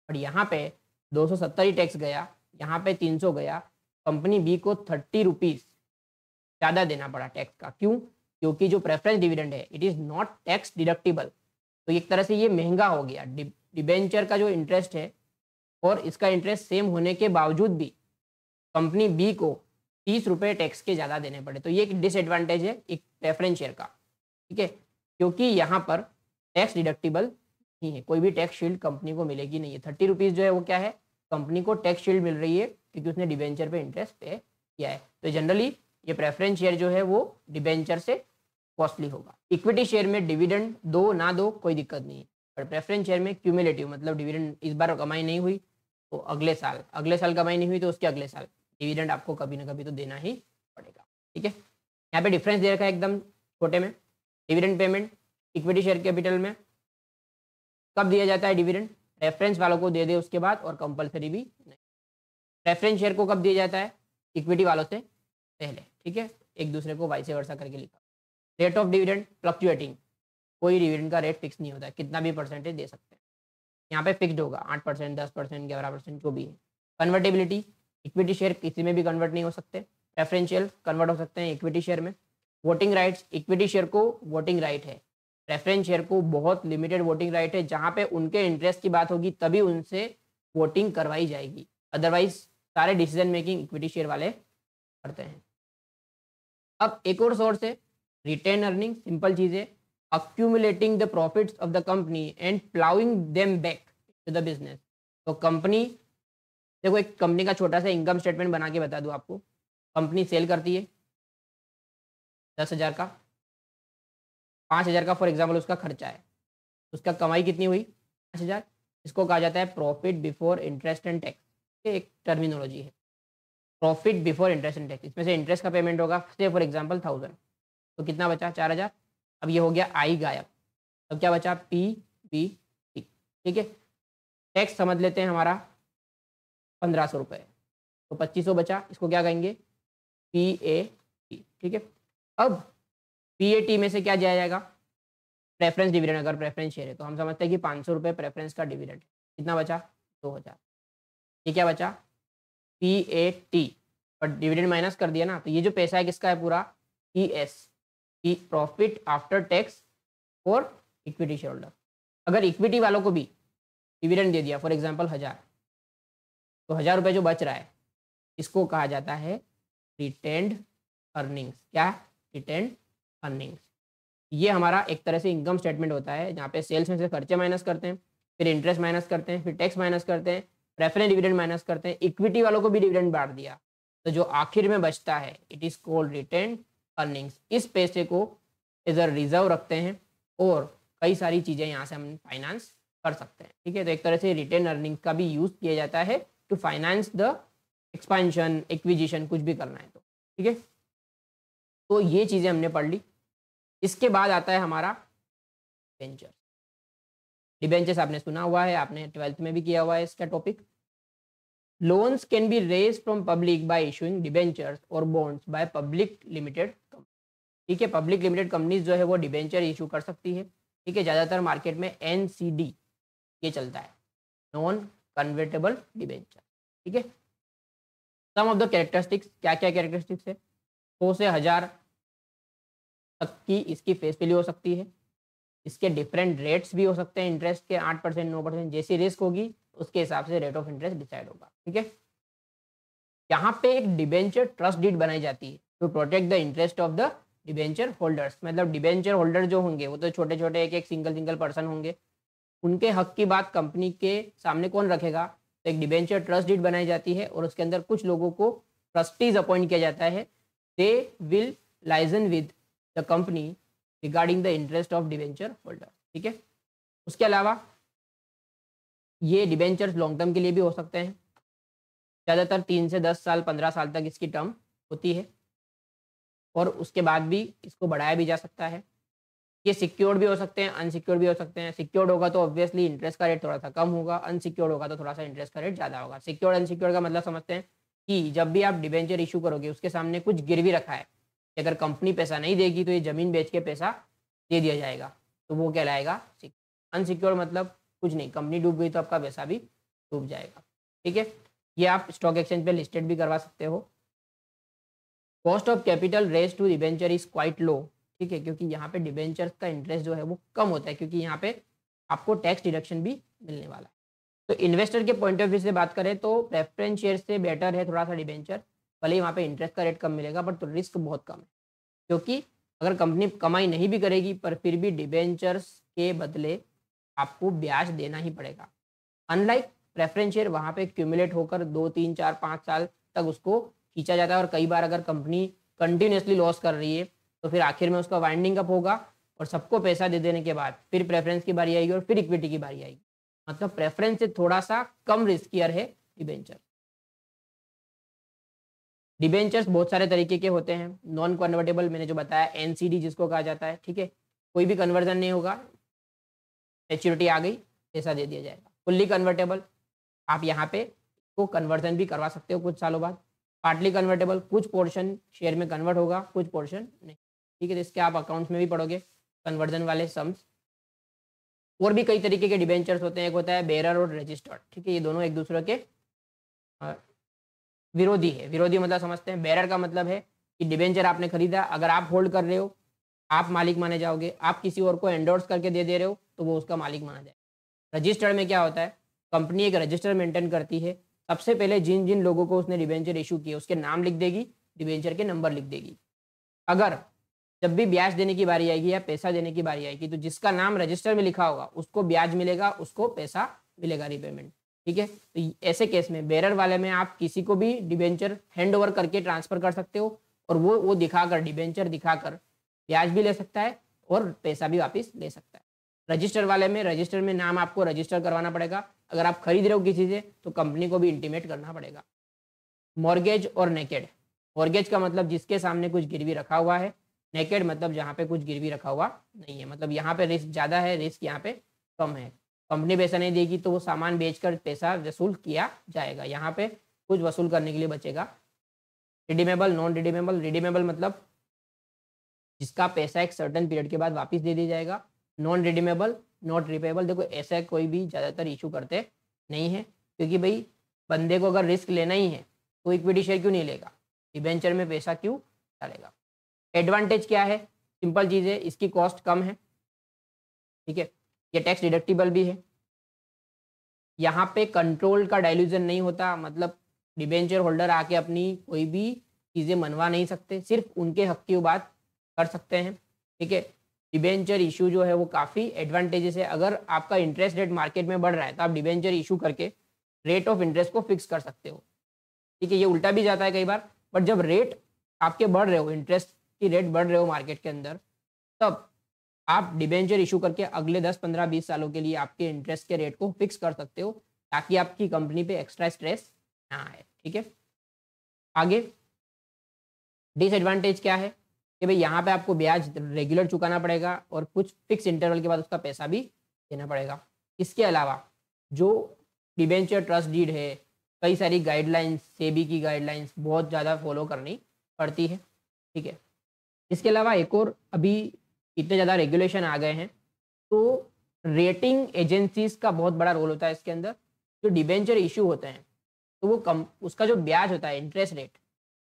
और यहाँ पे 270 ही टैक्स गया, यहाँ पे 300 गया। कंपनी बी को 30 रुपीज़ ज़्यादा देना पड़ा टैक्स का। क्यों? क्योंकि जो प्रेफरेंस डिविडेंड है it is not tax deductible, तो एक तरह से ये महंगा हो गया। डिबेंचर का जो इंटरेस्ट है और इसका इंटरेस्ट सेम होने के बावजूद भी कंपनी बी को 30 रुपये टैक्स के ज़्यादा देने पड़े, तो ये एक डिसएडवांटेज है एक प्रेफरेंस शेयर का, ठीक है, क्योंकि यहाँ पर टैक्स डिडक्टिबल नहीं है, कोई भी टैक्स शील्ड कंपनी को मिलेगी नहीं है। 30 रुपीज़ जो है वो क्या है, कंपनी को टैक्स शील्ड मिल रही है क्योंकि उसने डिबेंचर पे इंटरेस्ट पे किया है। तो जनरली ये प्रेफरेंस शेयर जो है वो डिबेंचर से कॉस्टली होगा। इक्विटी शेयर में डिविडेंड दो ना दो कोई दिक्कत नहीं है, पर प्रेफरेंस शेयर में क्यूमुलेटिव मतलब डिविडेंड इस बार कमाई नहीं हुई तो अगले साल कमाई नहीं हुई तो उसके अगले साल डिविडेंड आपको कभी ना कभी तो देना ही पड़ेगा, ठीक है। यहाँ पे डिफरेंस दे रखा है एकदम छोटे में, dividend payment equity share capital में कब दिया जाता है डिविडेंड, रेफरेंस वालों को दे दे उसके बाद, और कंपलसरी भी नहीं। रेफरेंस शेयर को कब दिया जाता है, इक्विटी वालों से पहले, ठीक है, एक दूसरे को वाइस वर्सा करके लिखा। रेट ऑफ डिविडेंड फ्लक्चुएटिंग, कोई डिविडेंड का रेट फिक्स नहीं होता है, कितना भी परसेंटेज दे सकते हैं। यहाँ पे फिक्स्ड होगा 8%, 10%, 11% जो भी है। कन्वर्टेबिलिटी, इक्विटी शेयर किसी में भी कन्वर्ट नहीं हो सकते, प्रेफरेंशियल कन्वर्ट हो सकते हैं इक्विटी शेयर में। वोटिंग राइट्स, इक्विटी शेयर को वोटिंग राइट है, प्रेफरेंस शेयर को बहुत लिमिटेड वोटिंग राइट है, जहाँ पे उनके इंटरेस्ट की बात होगी तभी उनसे वोटिंग करवाई जाएगी, अदरवाइज सारे डिसीजन मेकिंग इक्विटी शेयर वाले करते हैं। अब एक और सोर्स है रिटेन अर्निंग, सिंपल चीज़ है, accumulating the profits of the company and ploughing them back to the business. तो कंपनी, देखो एक कंपनी का छोटा सा इनकम स्टेटमेंट बना के बता दूं आपको, कंपनी सेल करती है 10,000 का, 5,000 का फॉर एग्जाम्पल उसका खर्चा है, उसका कमाई कितनी हुई 5,000, इसको कहा जाता है profit before interest and tax, ये एक टर्मिनोलॉजी है, profit before interest and tax. इसमें से इंटरेस्ट का पेमेंट होगा से फॉर एग्जाम्पल 1000, तो कितना बचा 4,000। अब ये हो गया आई गायब, अब क्या बचा पी बी टी, ठीक है। टैक्स समझ लेते हैं हमारा 1,500 रुपये, तो 2,500 बचा, इसको क्या कहेंगे पी ए टी, ठीक है। अब पी ए टी में से क्या जाया जाएगा, प्रेफरेंस डिविडेंड, अगर प्रेफरेंस शेयर है तो हम समझते हैं कि 500 रुपये प्रेफरेंस का डिविडेंड, कितना बचा 2,000, ये क्या बचा पी ए टी, पर डिविडेंड माइनस कर दिया ना, तो ये जो पैसा है किसका है पूरा ई एस की, प्रॉफिट आफ्टर टैक्स और इक्विटी शेयर होल्डर। अगर इक्विटी वालों को भी डिविडेंड दे दिया फॉर एग्जांपल 1,000, तो 1,000 रुपये जो बच रहा है इसको कहा जाता है रिटेन्ड अर्निंग्स। क्या, रिटेन्ड अर्निंग्स। ये हमारा एक तरह से इनकम स्टेटमेंट होता है जहाँ पे सेल्स में से खर्चे माइनस करते हैं, फिर इंटरेस्ट माइनस करते हैं, फिर टैक्स माइनस करते हैं, प्रेफरेंस डिविडेंड माइनस करते हैं, इक्विटी वालों को भी डिविडेंड बांट दिया, तो जो आखिर में बचता है it is called retained earnings. इस पैसे को एज अ रिजर्व रखते हैं और कई सारी चीज़ें यहाँ से हम फाइनेंस कर सकते हैं, ठीक है। तो एक तरह से रिटेन अर्निंग्स का भी यूज़ किया जाता है to finance the expansion, acquisition, कुछ भी करना है तो, ठीक है। तो ये चीज़ें हमने पढ़ ली। इसके बाद आता है हमारा डिबेंचर। डिबेंचर्स आपने सुना हुआ है, आपने 12th में भी किया हुआ है इसका topic. Loans can be raise from public by issuing debentures और bonds by public limited company, ठीक है। पब्लिक लिमिटेड कंपनीज जो है वो डिबेंचर इशू कर सकती है, ठीक है। ज़्यादातर मार्केट में NCD ये चलता है, नॉन कन्वर्टेबल डिबेंचर, ठीक है। सम ऑफ द कैरेक्टरिस्टिक्स, क्या क्या कैरेक्टरिस्टिक्स है, 100 से 1000 तक की इसकी फेस वैल्यू हो सकती है, इसके डिफरेंट रेट्स भी हो सकते हैं, इंटरेस्ट के 8%, 9%, जैसी रिस्क होगी उसके हिसाब से रेट ऑफ इंटरेस्ट डिसाइड होगा, ठीक है। यहाँ पे एक डिबेंचर ट्रस्ट डीड बनाई जाती है to protect the interest of the debenture holders. मतलब डिबेंचर होल्डर जो होंगे वो तो छोटे छोटे एक एक सिंगल पर्सन होंगे, उनके हक की बात कंपनी के सामने कौन रखेगा, तो एक डिबेंचर ट्रस्ट डीड बनाई जाती है और उसके अंदर कुछ लोगों को ट्रस्टीज अपॉइंट किया जाता है, they will liaison with the company regarding the interest of debenture holder, ठीक है। उसके अलावा ये डिबेंचर्स लॉन्ग टर्म के लिए भी हो सकते हैं, ज़्यादातर 3 से 10 साल 15 साल तक इसकी टर्म होती है और उसके बाद भी इसको बढ़ाया भी जा सकता है। ये सिक्योर्ड भी हो सकते हैं, अनसिक्योर्ड भी हो सकते हैं। सिक्योर्ड होगा तो ऑब्वियसली इंटरेस्ट का रेट थोड़ा सा कम होगा, अनसिक्योर्ड होगा तो थोड़ा सा इंटरेस्ट का रेट ज़्यादा होगा। सिक्योर्ड अनसिक्योर्ड का मतलब समझते हैं कि जब भी आप डिबेंचर इशू करोगे उसके सामने कुछ गिरवी रखा है, अगर कंपनी पैसा नहीं देगी तो ये ज़मीन बेच के पैसा दे दिया जाएगा, तो वो कहलाएगा सिक्योर्ड। अनसिक्योर्ड मतलब कुछ नहीं, कंपनी डूब गई तो आपका पैसा भी डूब जाएगा, ठीक है। ये आप स्टॉक एक्सचेंज पे लिस्टेड भी करवा सकते हो। Cost of capital raise to debenture is quite low ठीक है, क्योंकि यहाँ पे डिबेंचर्स का इंटरेस्ट जो है वो कम होता है, क्योंकि यहाँ पे आपको टैक्स डिडक्शन भी मिलने वाला है। तो इन्वेस्टर के पॉइंट ऑफ व्यू से बात करें तो प्रेफरेंस शेयर से बेटर है थोड़ा सा डिबेंचर, भले ही वहाँ पे इंटरेस्ट का रेट कम मिलेगा बट तो रिस्क बहुत कम है, क्योंकि अगर कंपनी कमाई नहीं भी करेगी पर फिर भी डिबेंचर्स के बदले आपको ब्याज देना ही पड़ेगा। अनलाइक प्रेफरेंस शेयर, वहाँ पे क्यूमुलेट होकर 2, 3, 4, 5 साल तक उसको खींचा जाता है, और कई बार अगर कंपनी कंटिन्यूसली लॉस कर रही है तो फिर आखिर में उसका वाइंडिंग अप होगा और सबको पैसा दे देने के बाद फिर प्रेफरेंस की बारी आएगी और फिर इक्विटी की बारी आएगी। मतलब प्रेफरेंस से थोड़ा सा कम रिस्कियर है डिबेंचर। डिबेंचर्स बहुत सारे तरीके के होते हैं। नॉन कन्वर्टेबल मैंने जो बताया, एनसीडी जिसको कहा जाता है, ठीक है, कोई भी कन्वर्जन नहीं होगा, मैच्योरिटी आ गई पैसा दे दिया जाएगा। फुल्ली कन्वर्टेबल, आप यहाँ पे को कन्वर्जन भी करवा सकते हो कुछ सालों बाद। पार्टली कन्वर्टेबल, कुछ पोर्शन शेयर में कन्वर्ट होगा, कुछ पोर्शन नहीं, ठीक है, तो इसके आप अकाउंट्स में भी पढ़ोगे कन्वर्जन वाले सम्स। और भी कई तरीके के डिबेंचर्स होते हैं, एक होता है बेरर और रजिस्टर्ड, ठीक है, ये दोनों एक दूसरे के विरोधी है। विरोधी मतलब समझते हैं, बेरर का मतलब है कि डिबेंचर आपने खरीदा, अगर आप होल्ड कर रहे हो आप मालिक माने जाओगे, आप किसी और को एंडोर्स करके दे रहे हो तो वो उसका मालिक माना जाए। रजिस्टर्ड में क्या होता है, कंपनी एक रजिस्टर मेंटेन करती है, सबसे पहले जिन जिन लोगों को उसने डिबेंचर इशू किए उसके नाम लिख देगी, डिबेंचर के नंबर लिख देगी। अगर जब भी ब्याज देने की बारी आएगी या पैसा देने की बारी आएगी तो जिसका नाम रजिस्टर में लिखा होगा उसको ब्याज मिलेगा, उसको पैसा मिलेगा, रिपेमेंट, ठीक है। तो ऐसे केस में बेरर वाले में आप किसी को भी डिबेंचर हैंड ओवर करके ट्रांसफर कर सकते हो और वो दिखाकर, डिबेंचर दिखाकर ब्याज भी ले सकता है और पैसा भी वापस ले सकता है। रजिस्टर वाले में, रजिस्टर में नाम आपको रजिस्टर करवाना पड़ेगा, अगर आप खरीद रहे हो किसी से तो कंपनी को भी इंटीमेट करना पड़ेगा। मॉर्गेज और नेकेड, मॉर्गेज का मतलब जिसके सामने कुछ गिरवी रखा हुआ है, नेकेड मतलब जहाँ पे कुछ गिरवी रखा हुआ नहीं है, मतलब यहाँ पे रिस्क ज़्यादा है, रिस्क यहाँ पे कम है। कंपनी पैसा नहीं देगी तो वो सामान बेचकर पैसा वसूल किया जाएगा, यहाँ पे कुछ वसूल करने के लिए बचेगा। रिडीमेबल, नॉन रिडीमेबल, रिडीमेबल मतलब जिसका पैसा एक सर्टन पीरियड के बाद वापस दे दिया जाएगा। नॉन रिडीमेबल, नॉट रिपेबल, देखो ऐसा कोई भी ज़्यादातर इशू करते नहीं है, क्योंकि भाई बंदे को अगर रिस्क लेना ही है तो इक्विटी शेयर क्यों नहीं लेगा, डिबेंचर में पैसा क्यों डालेगा। एडवांटेज क्या है, सिंपल चीज़ है, इसकी कॉस्ट कम है, ठीक है, ये टैक्स डिडक्टिबल भी है, यहाँ पे कंट्रोल का डाइल्यूजन नहीं होता, मतलब डिबेंचर होल्डर आके अपनी कोई भी चीज़ें मनवा नहीं सकते, सिर्फ उनके हक की बात कर सकते हैं, ठीक है। डिबेंचर इशू जो है वो काफ़ी एडवांटेजेस है, अगर आपका इंटरेस्ट रेट मार्केट में बढ़ रहा है तो आप डिबेंचर इशू करके रेट ऑफ इंटरेस्ट को फिक्स कर सकते हो, ठीक है। ये उल्टा भी जाता है कई बार, बट जब रेट आपके बढ़ रहे हो, इंटरेस्ट की रेट बढ़ रहे हो मार्केट के अंदर, तब आप डिबेंचर इशू करके अगले 10, 15, 20 सालों के लिए आपके इंटरेस्ट के रेट को फिक्स कर सकते हो, ताकि आपकी कंपनी पे एक्स्ट्रा स्ट्रेस ना आए, ठीक है। आगे डिसएडवांटेज क्या है कि भाई यहाँ पे आपको ब्याज रेगुलर चुकाना पड़ेगा और कुछ फिक्स इंटरवल के बाद उसका पैसा भी देना पड़ेगा। इसके अलावा जो डिबेंचर ट्रस्ट डीड है, कई सारी गाइडलाइंस, सेबी की गाइडलाइंस बहुत ज़्यादा फॉलो करनी पड़ती है, ठीक है। इसके अलावा एक और, अभी इतने ज़्यादा रेगुलेशन आ गए हैं तो रेटिंग एजेंसीज का बहुत बड़ा रोल होता है इसके अंदर। जो डिबेंचर इशू होते हैं तो वो कम, उसका जो ब्याज होता है, इंटरेस्ट रेट,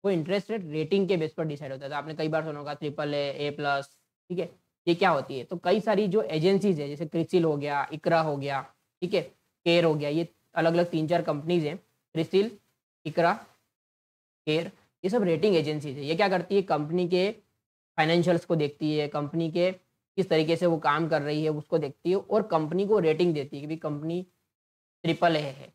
वो इंटरेस्ट रेट रेटिंग के बेस पर डिसाइड होता है। तो आपने कई बार सुना होगा AAA+, ठीक है, ये क्या होती है, तो कई सारी जो एजेंसीज है, जैसे क्रिसिल हो गया, इकरा हो गया, ठीक है, केयर हो गया, ये अलग अलग 3-4 कंपनीज हैं, क्रिसिल, इकरा, केयर, ये सब रेटिंग एजेंसीज है। ये क्या करती है, कंपनी के फाइनेंशियल्स को देखती है, कंपनी के किस तरीके से वो काम कर रही है उसको देखती है और कंपनी को रेटिंग देती है कि भाई कंपनी AAA है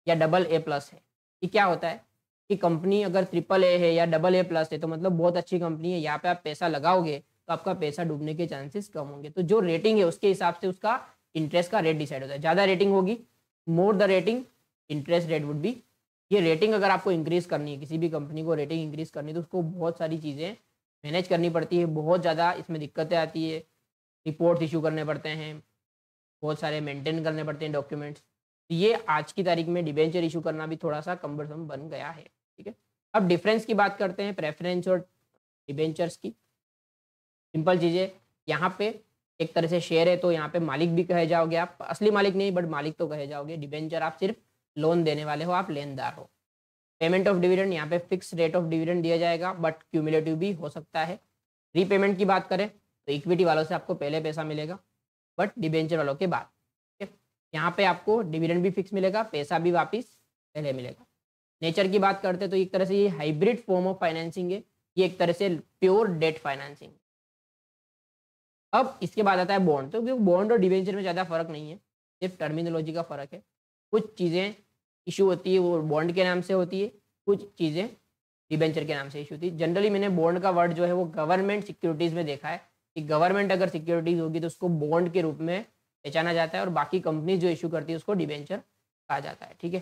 या AA+ है। ये क्या होता है कि कंपनी अगर AAA है या AA+ है तो मतलब बहुत अच्छी कंपनी है, यहाँ पे आप पैसा लगाओगे तो आपका पैसा डूबने के चांसेस कम होंगे। तो जो रेटिंग है उसके हिसाब से उसका इंटरेस्ट का रेट डिसाइड होता है। ज़्यादा रेटिंग होगी, more the rating interest rate would be. ये रेटिंग अगर आपको इंक्रीज करनी है, किसी भी कंपनी को रेटिंग इंक्रीज करनी है, तो उसको बहुत सारी चीज़ें मैनेज करनी पड़ती है, बहुत ज़्यादा इसमें दिक्कतें आती है, रिपोर्ट्स इशू करने पड़ते हैं, बहुत सारे मेंटेन करने पड़ते हैं डॉक्यूमेंट्स। तो ये आज की तारीख में डिबेंचर इशू करना भी थोड़ा सा कम्बरसम बन गया है, ठीक है। अब डिफरेंस की बात करते हैं, प्रेफरेंस और डिबेंचर्स की। सिंपल चीज़ें, यहाँ पे एक तरह से शेयर है तो यहाँ पे मालिक भी कहे जाओगे आप, असली मालिक नहीं बट मालिक तो कहे जाओगे। डिबेंचर आप सिर्फ लोन देने वाले हो, आप लेनदार हो। पेमेंट ऑफ डिविडेंड, यहाँ पे फिक्स रेट ऑफ डिविडेंड दिया जाएगा बट क्यूमुलेटिव भी हो सकता है। रीपेमेंट की बात करें तो इक्विटी वालों से आपको पहले पैसा मिलेगा, बट डिबेंचर वालों के बाद। ठीक है, यहाँ पे आपको डिविडेंड भी फिक्स मिलेगा, पैसा भी वापस पहले मिलेगा। नेचर की बात करते हैं तो एक तरह से ये हाइब्रिड फॉर्म ऑफ फाइनेंसिंग है, ये एक तरह से प्योर डेट फाइनेंसिंग। अब इसके बाद आता है बॉन्ड। तो बॉन्ड और डिवेंचर में ज़्यादा फर्क नहीं है, सिर्फ टर्मिनोलॉजी का फर्क है। कुछ चीज़ें इशू होती है वो बॉन्ड के नाम से होती है, कुछ चीज़ें डिबेंचर के नाम से इशू होती है। जनरली मैंने बॉन्ड का वर्ड जो है वो गवर्नमेंट सिक्योरिटीज़ में देखा है कि गवर्नमेंट अगर सिक्योरिटीज़ होगी तो उसको बॉन्ड के रूप में पहचाना जाता है, और बाकी कंपनी जो इशू करती है उसको डिबेंचर कहा जाता है। ठीक है,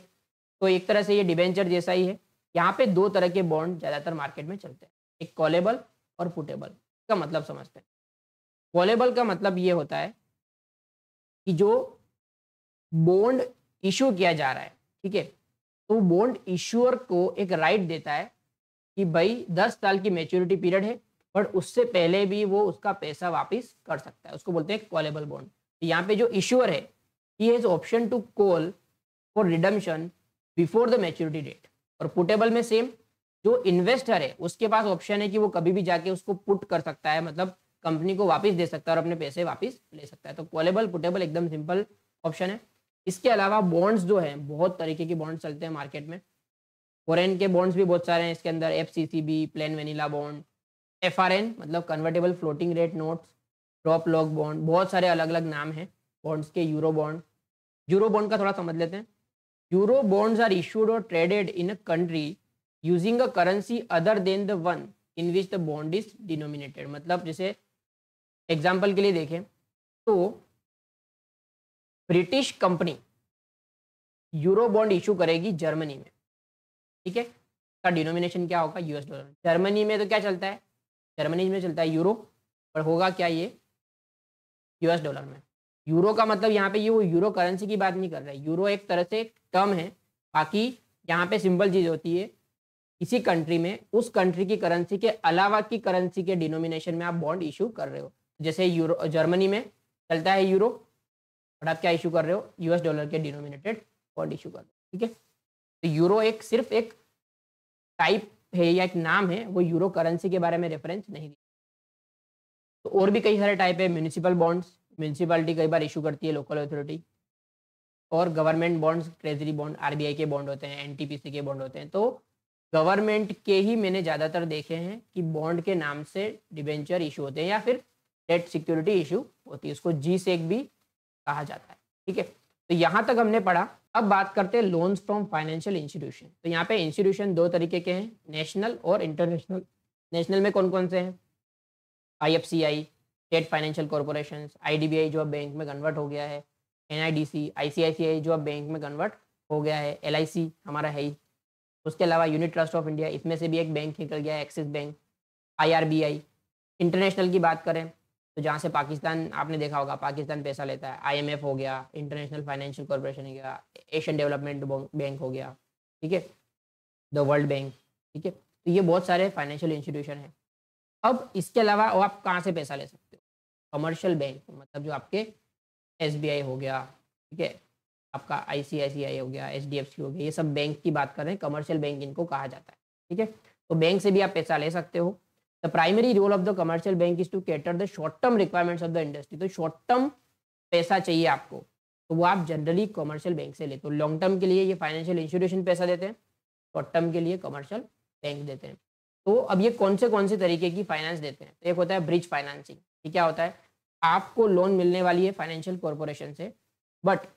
तो एक तरह से ये डिबेंचर जैसा ही है। यहाँ पे दो तरह के बॉन्ड ज़्यादातर मार्केट में चलते हैं, एक कॉलेबल और पुटेबल। का मतलब समझते हैं। कॉलेबल का मतलब ये होता है कि जो बॉन्ड इशू किया जा रहा है, ठीक है, तो बॉन्ड इशूअर को एक राइट देता है कि भाई 10 साल की मैच्योरिटी पीरियड है, बट उससे पहले भी वो उसका पैसा वापस कर सकता है, उसको बोलते हैं कॉलेबल बॉन्ड। यहाँ पे जो इशूअर है ही has option to call for redemption before the maturity date. और पुटेबल में सेम, जो इन्वेस्टर है उसके पास ऑप्शन है कि वो कभी भी जाके उसको पुट कर सकता है, मतलब कंपनी को वापस दे सकता है और अपने पैसे वापस ले सकता है। तो कॉलेबल पुटेबल एकदम सिंपल ऑप्शन है। इसके अलावा बॉन्ड्स जो हैं, बहुत तरीके के बॉन्ड्स चलते हैं मार्केट में। फॉरेन के बॉन्ड्स भी बहुत सारे हैं इसके अंदर, FCCB, plain vanilla bond, FRN मतलब convertible floating rate notes, drop lock bond, बहुत सारे अलग अलग नाम हैं बॉन्ड्स के। यूरो बॉन्ड, यूरो बॉन्ड का थोड़ा समझ लेते हैं। यूरो बॉन्ड्स आर इशूड और traded in a country using a currency other than the one in which the bond is denominated. मतलब जैसे एग्जाम्पल के लिए देखें तो British company euro bond issue करेगी जर्मनी में, ठीक है, का डिनोमिनेशन क्या होगा, US डॉलर। जर्मनी में तो क्या चलता है, जर्मनी में चलता है यूरो, पर होगा क्या ये US डॉलर में। यूरो का मतलब यहाँ पे ये वो यूरो करेंसी की बात नहीं कर रहा है, यूरो एक तरह से एक टर्म है। बाकी यहाँ पे सिंपल चीज़ होती है, किसी कंट्री में उस कंट्री की करेंसी के अलावा की करेंसी के डिनोमिनेशन में आप बॉन्ड इशू कर रहे हो। जैसे यूरो जर्मनी में चलता है यूरो, और आप क्या इशू कर रहे हो, US डॉलर के डिनोमिनेटेड बॉन्ड इशू कर रहे हो। ठीक है, तो यूरो एक सिर्फ एक टाइप है या एक नाम है, वो यूरो करेंसी के बारे में रेफरेंस नहीं दिया। तो और भी कई सारे टाइप है। म्यूनिसिपल बॉन्ड्स, म्यूनिसिपैलिटी कई बार इशू करती है, लोकल अथॉरिटी। और government bonds, treasury bond, RBI के बॉन्ड होते हैं, NTPC के बॉन्ड होते हैं। तो गवर्नमेंट के ही मैंने ज़्यादातर देखे हैं कि बॉन्ड के नाम से डिबेंचर इशू होते हैं या फिर डेट सिक्योरिटी इशू होती है, उसको G-SEC भी कहा जाता है। ठीक है, तो यहाँ तक हमने पढ़ा। अब बात करते हैं लोन्स फ्रॉम फाइनेंशियल इंस्टीट्यूशन। तो यहाँ पे इंस्टीट्यूशन दो तरीके के हैं, नेशनल और इंटरनेशनल। नेशनल में कौन कौन से हैं, IFCI, state financial corporation, IDBI जो अब बैंक में कन्वर्ट हो गया है, NIDC, ICICI जो अब बैंक में कन्वर्ट हो गया है, LIC हमारा है ही। उसके अलावा यूनिट ट्रस्ट ऑफ इंडिया, इसमें से भी एक बैंक निकल गया है, एक्सिस बैंक, IRBI। इंटरनेशनल की बात करें तो जहाँ से पाकिस्तान, आपने देखा होगा पाकिस्तान पैसा लेता है, IMF हो गया, इंटरनेशनल फाइनेंशियल कॉरपोरेशन हो गया, एशियन डेवलपमेंट बैंक हो गया, ठीक है, द वर्ल्ड बैंक। ठीक है, तो ये बहुत सारे फाइनेंशियल इंस्टीट्यूशन हैं। अब इसके अलावा और आप कहाँ से पैसा ले सकते हो, कमर्शियल बैंक, मतलब जो आपके SBI हो गया, ठीक है, आपका ICICI हो गया, HDFC हो गया, ये सब बैंक की बात कर रहे हैं, कमर्शियल बैंक इनको कहा जाता है। ठीक है, तो बैंक से भी आप पैसा ले सकते हो। The primary role of the commercial bank is to cater the short term requirements of the industry. तो शॉर्ट टर्म पैसा चाहिए आपको, तो वो आप जनरली कमर्शियल बैंक से लेते हो। लॉन्ग टर्म के लिए ये फाइनेंशियल इंस्टीट्यूशन पैसा देते हैं, शॉर्ट टर्म के लिए कमर्शियल बैंक देते हैं। तो अब ये कौन से तरीके की फाइनेंस देते हैं, तो एक होता है ब्रिज फाइनेंसिंग। ये क्या होता है, आपको लोन मिलने वाली है फाइनेंशियल कॉरपोरेशन से, बट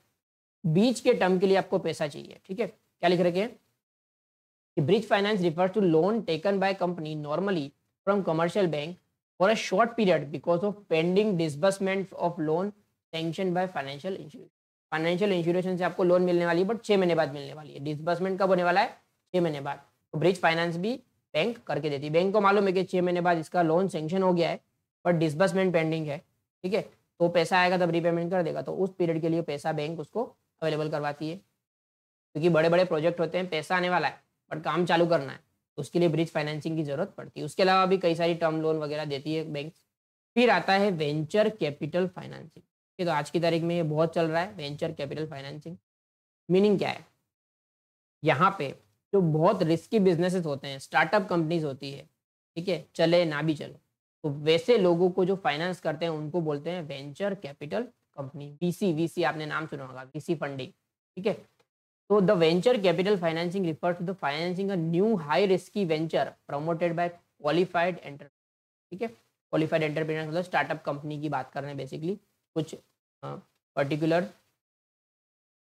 बीच के टर्म के लिए आपको पैसा चाहिए। ठीक है, क्या लिख रखे हैं कि bridge finance refers to loan taken by company normally from commercial bank for a short period because of pending disbursement of loan sanction by financial institution. Financial institution से आपको लोन मिलने वाली है, बट 6 महीने बाद मिलने वाली है। डिसबर्समेंट कब होने वाला है, 6 महीने बाद। तो ब्रिज फाइनेंस भी बैंक करके देती है। बैंक को मालूम है कि 6 महीने बाद इसका लोन सैंक्शन हो गया है, बट डिसबर्समेंट पेंडिंग है, ठीक है, तो पैसा आएगा तब रीपेमेंट कर देगा। तो उस पीरियड के लिए पैसा बैंक उसको अवेलेबल करवाती है, क्योंकि बड़े बड़े प्रोजेक्ट होते हैं, पैसा आने वाला है बट काम चालू करना है, तो उसके लिए ब्रिज फाइनेंसिंग की जरूरत पड़ती है। उसके अलावा भी कई सारी टर्म लोन वगैरह देती है बैंक। फिर आता है वेंचर कैपिटल फाइनेंसिंग। ये तो आज की तारीख में ये बहुत चल रहा है, वेंचर कैपिटल फाइनेंसिंग। मीनिंग क्या है, यहाँ पे जो बहुत रिस्की बिजनेसेस होते हैं, स्टार्टअप कंपनीज होती है, ठीक है, चले ना भी चले, तो वैसे लोगों को जो फाइनेंस करते हैं उनको बोलते हैं venture capital company, VC. VC आपने नाम सुना होगा, वीसी फंडिंग, ठीक है। तो the venture capital financing refers to the financing a new high risky venture promoted by qualified enter, ठीक है। क्वालिफाइड एंटरप्रेन्योर मतलब स्टार्टअप कंपनी की बात कर रहे हैं बेसिकली। कुछ पर्टिकुलर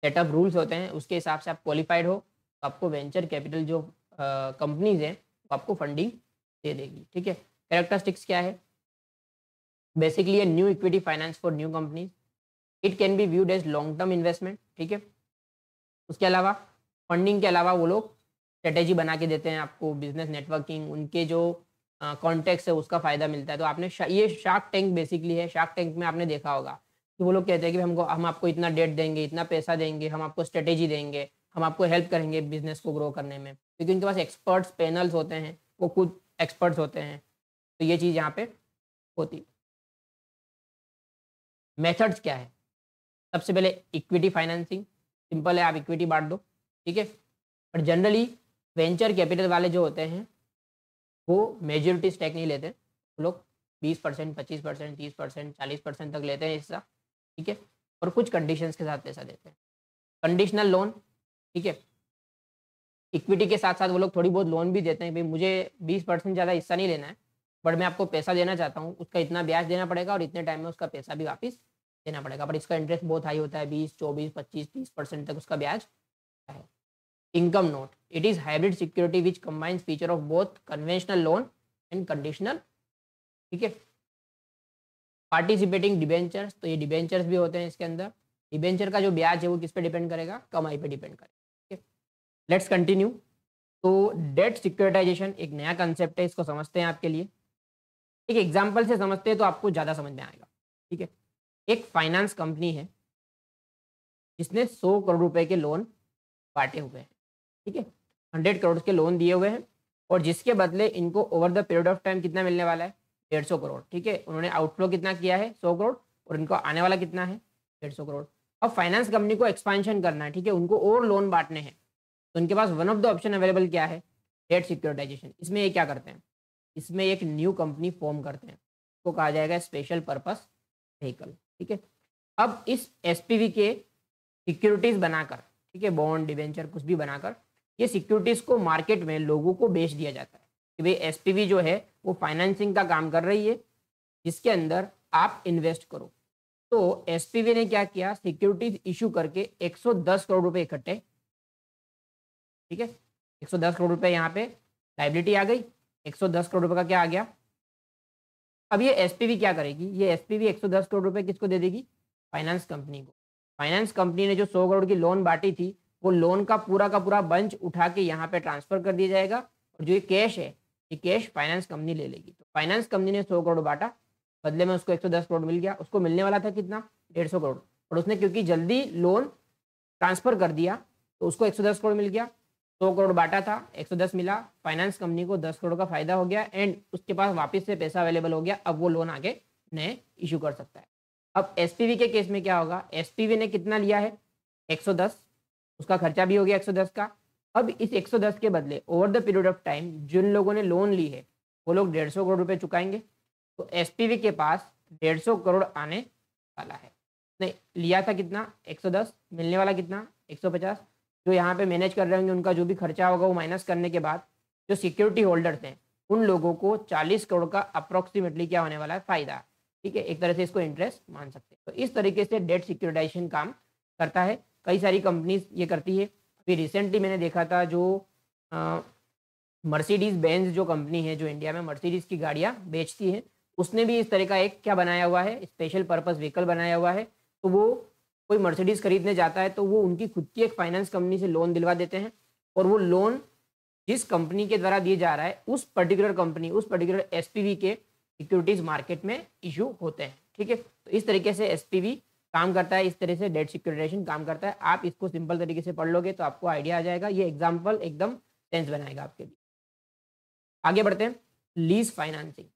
सेटअप रूल्स होते हैं, उसके हिसाब से आप क्वालिफाइड हो तो आपको वेंचर कैपिटल जो कंपनीज हैं वो आपको फंडिंग दे देगी, ठीक है। कैरेक्टरिस्टिक्स क्या है? Basically a new equity finance for new companies, it can be viewed as long term investment, ठीक है। उसके अलावा फंडिंग के अलावा वो लोग स्ट्रेटेजी बना के देते हैं आपको, बिजनेस नेटवर्किंग, उनके जो कॉन्टेक्ट है उसका फ़ायदा मिलता है। तो आपने ये शार्क टैंक बेसिकली है। शार्क टैंक में आपने देखा होगा कि वो लोग कहते हैं कि हम आपको इतना डेट देंगे, इतना पैसा देंगे, हम आपको स्ट्रेटेजी देंगे, हम आपको हेल्प करेंगे बिजनेस को ग्रो करने में, क्योंकि उनके पास एक्सपर्ट्स पैनल्स होते हैं, वो खुद एक्सपर्ट्स होते हैं। तो ये चीज़ यहाँ पे होती। मेथड्स क्या है? सबसे पहले इक्विटी फाइनेंसिंग, सिंपल है, आप इक्विटी बांट दो, ठीक है। पर जनरली वेंचर कैपिटल वाले जो होते हैं वो मेजोरिटी स्टेक नहीं लेते, वो लोग 20%, 25%, 30%, 40% तक लेते हैं हिस्सा, ठीक है। और कुछ कंडीशंस के साथ पैसा देते हैं। कंडीशनल लोन, ठीक है। इक्विटी के साथ साथ वो लोग थोड़ी बहुत लोन भी देते हैं, भाई मुझे 20% ज़्यादा हिस्सा नहीं लेना है, बट मैं आपको पैसा देना चाहता हूँ, उसका इतना ब्याज देना पड़ेगा और इतने टाइम में उसका पैसा भी वापस देना पड़ेगा, पर इसका इंटरेस्ट बहुत हाई होता है, 20, 24, 25, 30% तक उसका ब्याज है। Income note, it is hybrid security which combines feature of both conventional loan and conditional, ठीक है। पार्टिसिपेटिंग डिबेंचर्स, तो ये डिबेंचर्स भी होते हैं इसके अंदर। डिबेंचर का जो ब्याज है वो किस पे डिपेंड करेगा? कमाई पे डिपेंड करेगा, ठीक है। Let's continue. तो डेट सिक्योरिटाइजेशन एक नया कंसेप्ट है, इसको समझते हैं आपके लिए। एक एग्जाम्पल से समझते हैं तो आपको ज़्यादा समझ में आएगा, ठीक है। एक फाइनेंस कंपनी है जिसने 100 करोड़ रुपए के लोन बांटे हुए हैं, ठीक है। 100 करोड़ के लोन दिए हुए हैं और जिसके बदले इनको over the period of time कितना मिलने वाला है? 150 करोड़, ठीक है। उन्होंने आउटफ्लो कितना किया है? 100 करोड़, और इनको आने वाला कितना है? 150 करोड़। अब फाइनेंस कंपनी को एक्सपेंशन करना है, ठीक है, उनको और लोन बांटने हैं, तो उनके पास one of the option available क्या है? Debt securitisation. इसमें ये क्या करते हैं? इसमें एक न्यू कंपनी फॉर्म करते हैं, उसको कहा जाएगा स्पेशल पर्पस व्हीकल, ठीक है। अब इस एसपीवी के सिक्योरिटीज बनाकर, ठीक है, बॉन्ड डिवेंचर कुछ भी बनाकर, ये सिक्योरिटीज को मार्केट में लोगों को बेच दिया जाता है कि भाई एसपीवी जो है वो फाइनेंसिंग का काम कर रही है, जिसके अंदर आप इन्वेस्ट करो। तो एसपीवी ने क्या किया? सिक्योरिटीज इशू करके 110 करोड़ रुपए इकट्ठे, ठीक है। 110 करोड़ रुपए यहाँ पे लाइबिलिटी आ गई, 110 करोड़ रुपए का क्या आ गया? अब ये एसपीवी क्या करेगी? ये एसपीवी 110 करोड़ रुपए किसको दे देगी? फाइनेंस कंपनी को। फाइनेंस कंपनी ने जो 100 करोड़ की लोन बांटी थी, वो लोन का पूरा बंच उठा के यहाँ पे ट्रांसफर कर दिया जाएगा, और जो ये कैश है, ये कैश फाइनेंस कंपनी ले लेगी। तो फाइनेंस कंपनी ने 100 करोड़ बांटा, बदले में उसको 110 करोड़ मिल गया। उसको मिलने वाला था कितना? 150 करोड़, और उसने क्योंकि जल्दी लोन ट्रांसफर कर दिया तो उसको 110 करोड़ मिल गया। 100 करोड़ बांटा था, 110 मिला, फाइनेंस कंपनी को 10 करोड़ का फायदा हो गया, एंड उसके पास वापस से पैसा अवेलेबल हो गया। अब वो लोन आगे नए इशू कर सकता है। अब एसपीवी के केस में क्या होगा? एसपीवी ने कितना लिया है? 110, उसका खर्चा भी हो गया 110 का। अब इस 110 के बदले over the period of time जिन लोगों ने लोन ली है वो लोग 150 करोड़ रुपए चुकाएंगे। तो एसपीवी के पास 150 करोड़ आने वाला है। नहीं, लिया था कितना? 110, मिलने वाला कितना? 150। जो यहाँ पे मैनेज कर रहे होंगे उनका जो भी खर्चा होगा वो माइनस करने के बाद जो सिक्योरिटी होल्डर्स हैं उन लोगों को 40 करोड़ का अप्रोक्सीमेटली क्या होने वाला है? फायदा, ठीक है। एक तरह से इसको इंटरेस्ट मान सकते हैं। तो इस तरीके से डेट सिक्योरिटाइजेशन काम करता है। कई सारी कंपनीज ये करती है। अभी रिसेंटली मैंने देखा था जो मर्सिडीज बेंज जो कंपनी है जो इंडिया में मर्सिडीज की गाड़ियाँ बेचती है, उसने भी इस तरह का एक क्या बनाया हुआ है? स्पेशल पर्पस व्हीकल बनाया हुआ है। तो वो कोई मर्सिडीज खरीदने जाता है तो वो उनकी खुद की एक फाइनेंस कंपनी से लोन दिलवा देते हैं, और वो लोन जिस कंपनी के द्वारा दिया जा रहा है उस पर्टिकुलर कंपनी, उस पर्टिकुलर एसपीवी के सिक्योरिटीज मार्केट में इशू होते हैं, ठीक है। तो इस तरीके से एसपीवी काम करता है, इस तरह से डेट सिक्योरिटाइजेशन काम करता है। आप इसको सिंपल तरीके से पढ़ लोगे तो आपको आइडिया आ जाएगा। ये एग्जाम्पल एकदम सेंस बनाएगा आपके लिए। आगे बढ़ते हैं। Lease financing.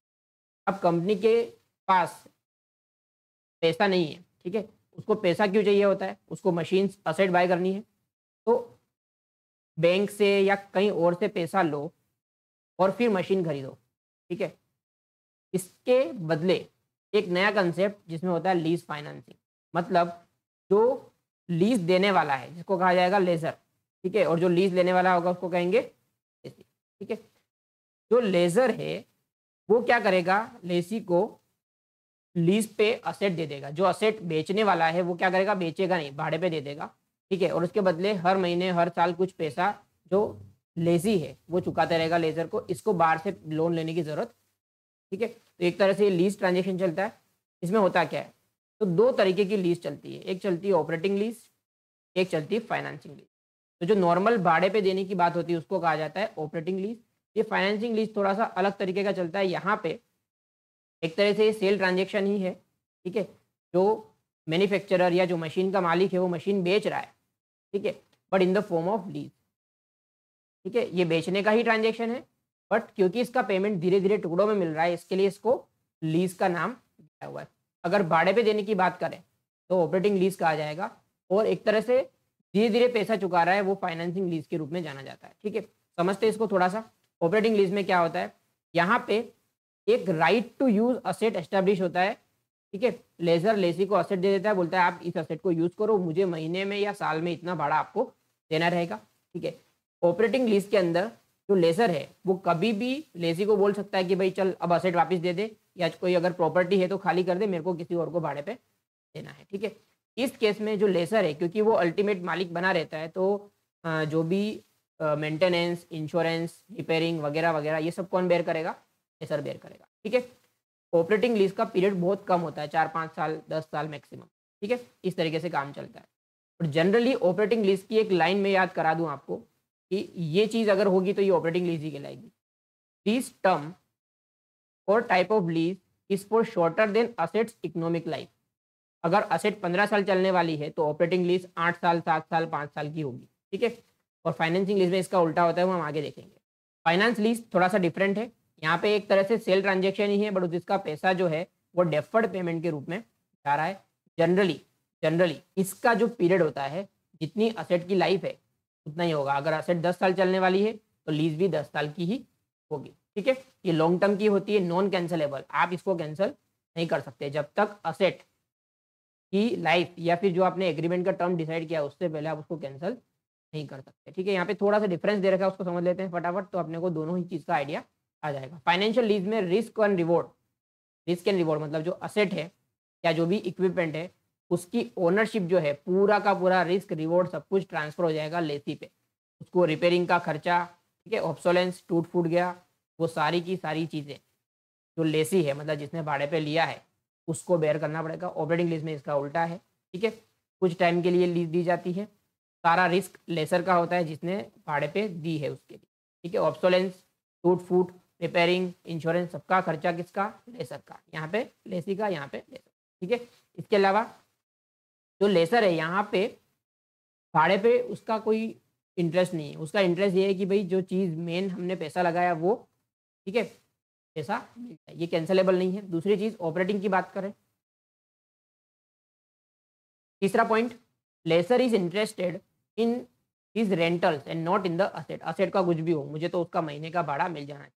अब कंपनी के पास पैसा नहीं है, ठीक है, उसको पैसा क्यों चाहिए होता है? उसको मशीन असेट बाय करनी है, तो बैंक से या कहीं और से पैसा लो और फिर मशीन खरीदो, ठीक है। इसके बदले एक नया कंसेप्ट जिसमें होता है लीज फाइनेंसिंग, मतलब जो लीज देने वाला है जिसको कहा जाएगा लेजर, ठीक है, और जो लीज लेने वाला होगा उसको कहेंगे लेसी, ठीक है। जो लेजर है वो क्या करेगा, लेसी को लीज पे असेट दे देगा, जो असेट बेचने वाला है वो क्या करेगा, बेचेगा नहीं, भाड़े पे दे देगा, ठीक है, और उसके बदले हर महीने हर साल कुछ पैसा जो लेजी है वो चुकाते रहेगा लेजर को, इसको बाहर से लोन लेने की जरूरत, ठीक है। तो एक तरह से लीज ट्रांजेक्शन चलता है। इसमें होता क्या है, तो दो तरीके की लीज चलती है, एक चलती है ऑपरेटिंग लीज, एक चलती है फाइनेंसिंग लीज। तो जो नॉर्मल भाड़े पे देने की बात होती है उसको कहा जाता है ऑपरेटिंग लीज। ये फाइनेंसिंग लीज थोड़ा सा अलग तरीके का चलता है, यहाँ पे एक तरह से सेल ट्रांजेक्शन ही है, ठीक है, जो मैन्युफैक्चरर या जो मशीन का मालिक है वो मशीन बेच रहा है, ठीक है, but in the form of lease, ठीक है, ये बेचने का ही ट्रांजेक्शन है, बट क्योंकि इसका पेमेंट धीरे धीरे टुकड़ों में मिल रहा है इसके लिए इसको लीज का नाम दिया हुआ है। अगर भाड़े पे देने की बात करें तो ऑपरेटिंग लीज कहा जाएगा, और एक तरह से धीरे धीरे पैसा चुका रहा है वो फाइनेंसिंग लीज के रूप में जाना जाता है, ठीक है। समझते हैं इसको थोड़ा सा। ऑपरेटिंग लीज में क्या होता है, यहाँ पे एक right to use asset establish होता है, ठीक है, लेजर लेसी को असेट दे देता है, बोलता है आप इस असेट को यूज करो, मुझे महीने में या साल में इतना भाड़ा आपको देना रहेगा, ठीक है। ऑपरेटिंग लीज के अंदर जो लेजर है वो कभी भी लेसी को बोल सकता है कि भाई चल अब असेट वापस दे दे, या कोई अगर प्रॉपर्टी है तो खाली कर दे, मेरे को किसी और को भाड़े पे देना है, ठीक है। इस केस में जो लेजर है क्योंकि वो अल्टीमेट मालिक बना रहता है, तो जो भी मेंटेनेंस, इंश्योरेंस, रिपेयरिंग वगैरह वगैरह ये सब कौन बेयर करेगा, लेजर बेयर करेगा, ठीक है। ऑपरेटिंग लीज का पीरियड बहुत कम होता है, 4-5 साल 10 साल मैक्सिमम, ठीक है, इस तरीके से काम चलता है। और जनरली ऑपरेटिंग लीज की एक लाइन में याद करा दूं आपको कि ये चीज़ अगर होगी तो ये ऑपरेटिंग लीज ही कहलाएगी। This term or type of lease is for shorter than assets economic life. अगर असेट 15 साल चलने वाली है तो ऑपरेटिंग लीज 8 साल 7 साल 5 साल की होगी, ठीक है। और फाइनेंसिंग लीज में इसका उल्टा होता है, वो हम आगे देखेंगे। फाइनेंस लीज थोड़ा सा डिफरेंट है, यहाँ पे एक तरह से सेल ट्रांजेक्शन ही है, बट जिसका पैसा जो है वो डेफर्ड पेमेंट के रूप में जा रहा है। जनरली इसका जो पीरियड होता है, जितनी असेट की लाइफ है उतना ही होगा। अगर असेट 10 साल चलने वाली है तो लीज भी 10 साल की ही होगी, ठीक है। ये लॉन्ग टर्म की होती है, नॉन कैंसलेबल, आप इसको कैंसिल नहीं कर सकते जब तक असेट की लाइफ या फिर जो आपने एग्रीमेंट का टर्म डिसाइड किया उससे पहले आप उसको कैंसिल नहीं कर सकते, ठीक है। यहाँ पे थोड़ा सा डिफरेंस दे रखा है, उसको समझ लेते हैं फटाफट, तो अपने को दोनों ही चीज़ का आइडिया आ जाएगा। फाइनेंशियल लीज में risk and reward, risk and reward मतलब जो असेट है या जो भी इक्विपमेंट है उसकी ओनरशिप जो है, पूरा का पूरा रिस्क रिवॉर्ड सब कुछ ट्रांसफर हो जाएगा लेसी पे। उसको रिपेयरिंग का खर्चा, ठीक है, ऑब्सोलेंस, टूट फूट गया, वो सारी की सारी चीज़ें जो लेसी है मतलब जिसने भाड़े पे लिया है उसको बेयर करना पड़ेगा। ऑपरेटिंग लीज में इसका उल्टा है, ठीक है, कुछ टाइम के लिए लीज दी जाती है, सारा रिस्क लेसर का होता है जिसने भाड़े पे दी है उसके लिए, ठीक है। ऑब्सोलेंस, टूट फूट, रिपेयरिंग, इंश्योरेंस, सबका खर्चा किसका, लेसर का, यहाँ पे लेसी का, यहाँ पे लेसर, ठीक है। इसके अलावा जो लेसर है यहाँ पे भाड़े पे उसका कोई इंटरेस्ट नहीं है, उसका इंटरेस्ट ये है कि भाई जो चीज़ मेन हमने पैसा लगाया वो, ठीक है, पैसा मिलता है, ये कैंसलेबल नहीं है। दूसरी चीज़ ऑपरेटिंग की बात करें, तीसरा point, lessor is interested in his rentals and not in the asset. Asset का कुछ भी हो, मुझे तो उसका महीने का भाड़ा मिल जाना है,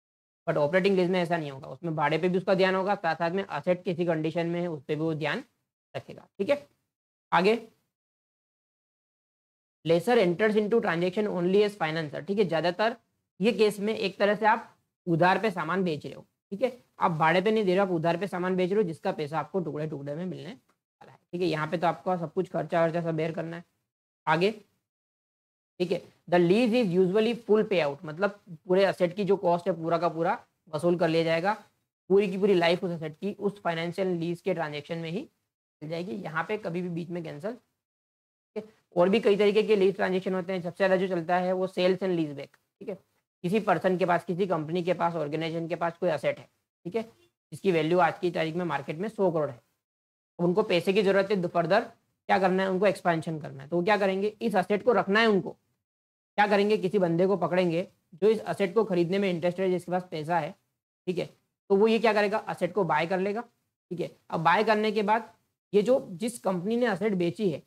बट ऑपरेटिंग लीज में ऐसा नहीं होगा, उसमें भाड़े पे भी उसका ध्यान होगा, साथ साथ में असेट किसी कंडीशन में है उस पर भी वो ध्यान रखेगा, ठीक है। आगे, lessor enters into transaction only as financer, ठीक है। ज़्यादातर ये केस में एक तरह से आप उधार पे सामान बेच रहे हो, ठीक है, आप भाड़े पे नहीं दे रहे हो, आप उधार पे सामान बेच रहे हो जिसका पैसा आपको टुकड़े टुकड़े में मिलने वाला है, ठीक है। यहाँ पे तो आपको सब कुछ खर्चा वर्चा सब बेयर करना है। आगे, ठीक है, the lease is usually full पे आउट, मतलब पूरे असेट की जो कॉस्ट है पूरा का पूरा वसूल कर लिया जाएगा, पूरी की पूरी लाइफ उस असेट की उस फाइनेंशियल लीज के ट्रांजेक्शन में ही मिल जाएगी, यहाँ पे कभी भी बीच में कैंसिल, ठीक है। और भी कई तरीके के लीज ट्रांजेक्शन होते हैं, सबसे ज़्यादा जो चलता है वो सेल्स एंड लीज बैक, ठीक है। किसी पर्सन के पास, किसी कंपनी के पास, ऑर्गेनाइजेशन के पास कोई असेट है, ठीक है, जिसकी वैल्यू आज की तारीख में मार्केट में 100 करोड़ है, उनको पैसे की जरूरत है, फर्दर क्या करना है, उनको एक्सपेंशन करना है, तो वो क्या करेंगे, इस असेट को रखना है उनको, क्या करेंगे, किसी बंदे को पकड़ेंगे जो इस असेट को खरीदने में इंटरेस्टेड है, जिसके पास पैसा है, ठीक है, तो वो ये क्या करेगा, असेट को बाय कर लेगा, ठीक है। अब बाय करने के बाद ये जो जिस कंपनी ने असेट बेची है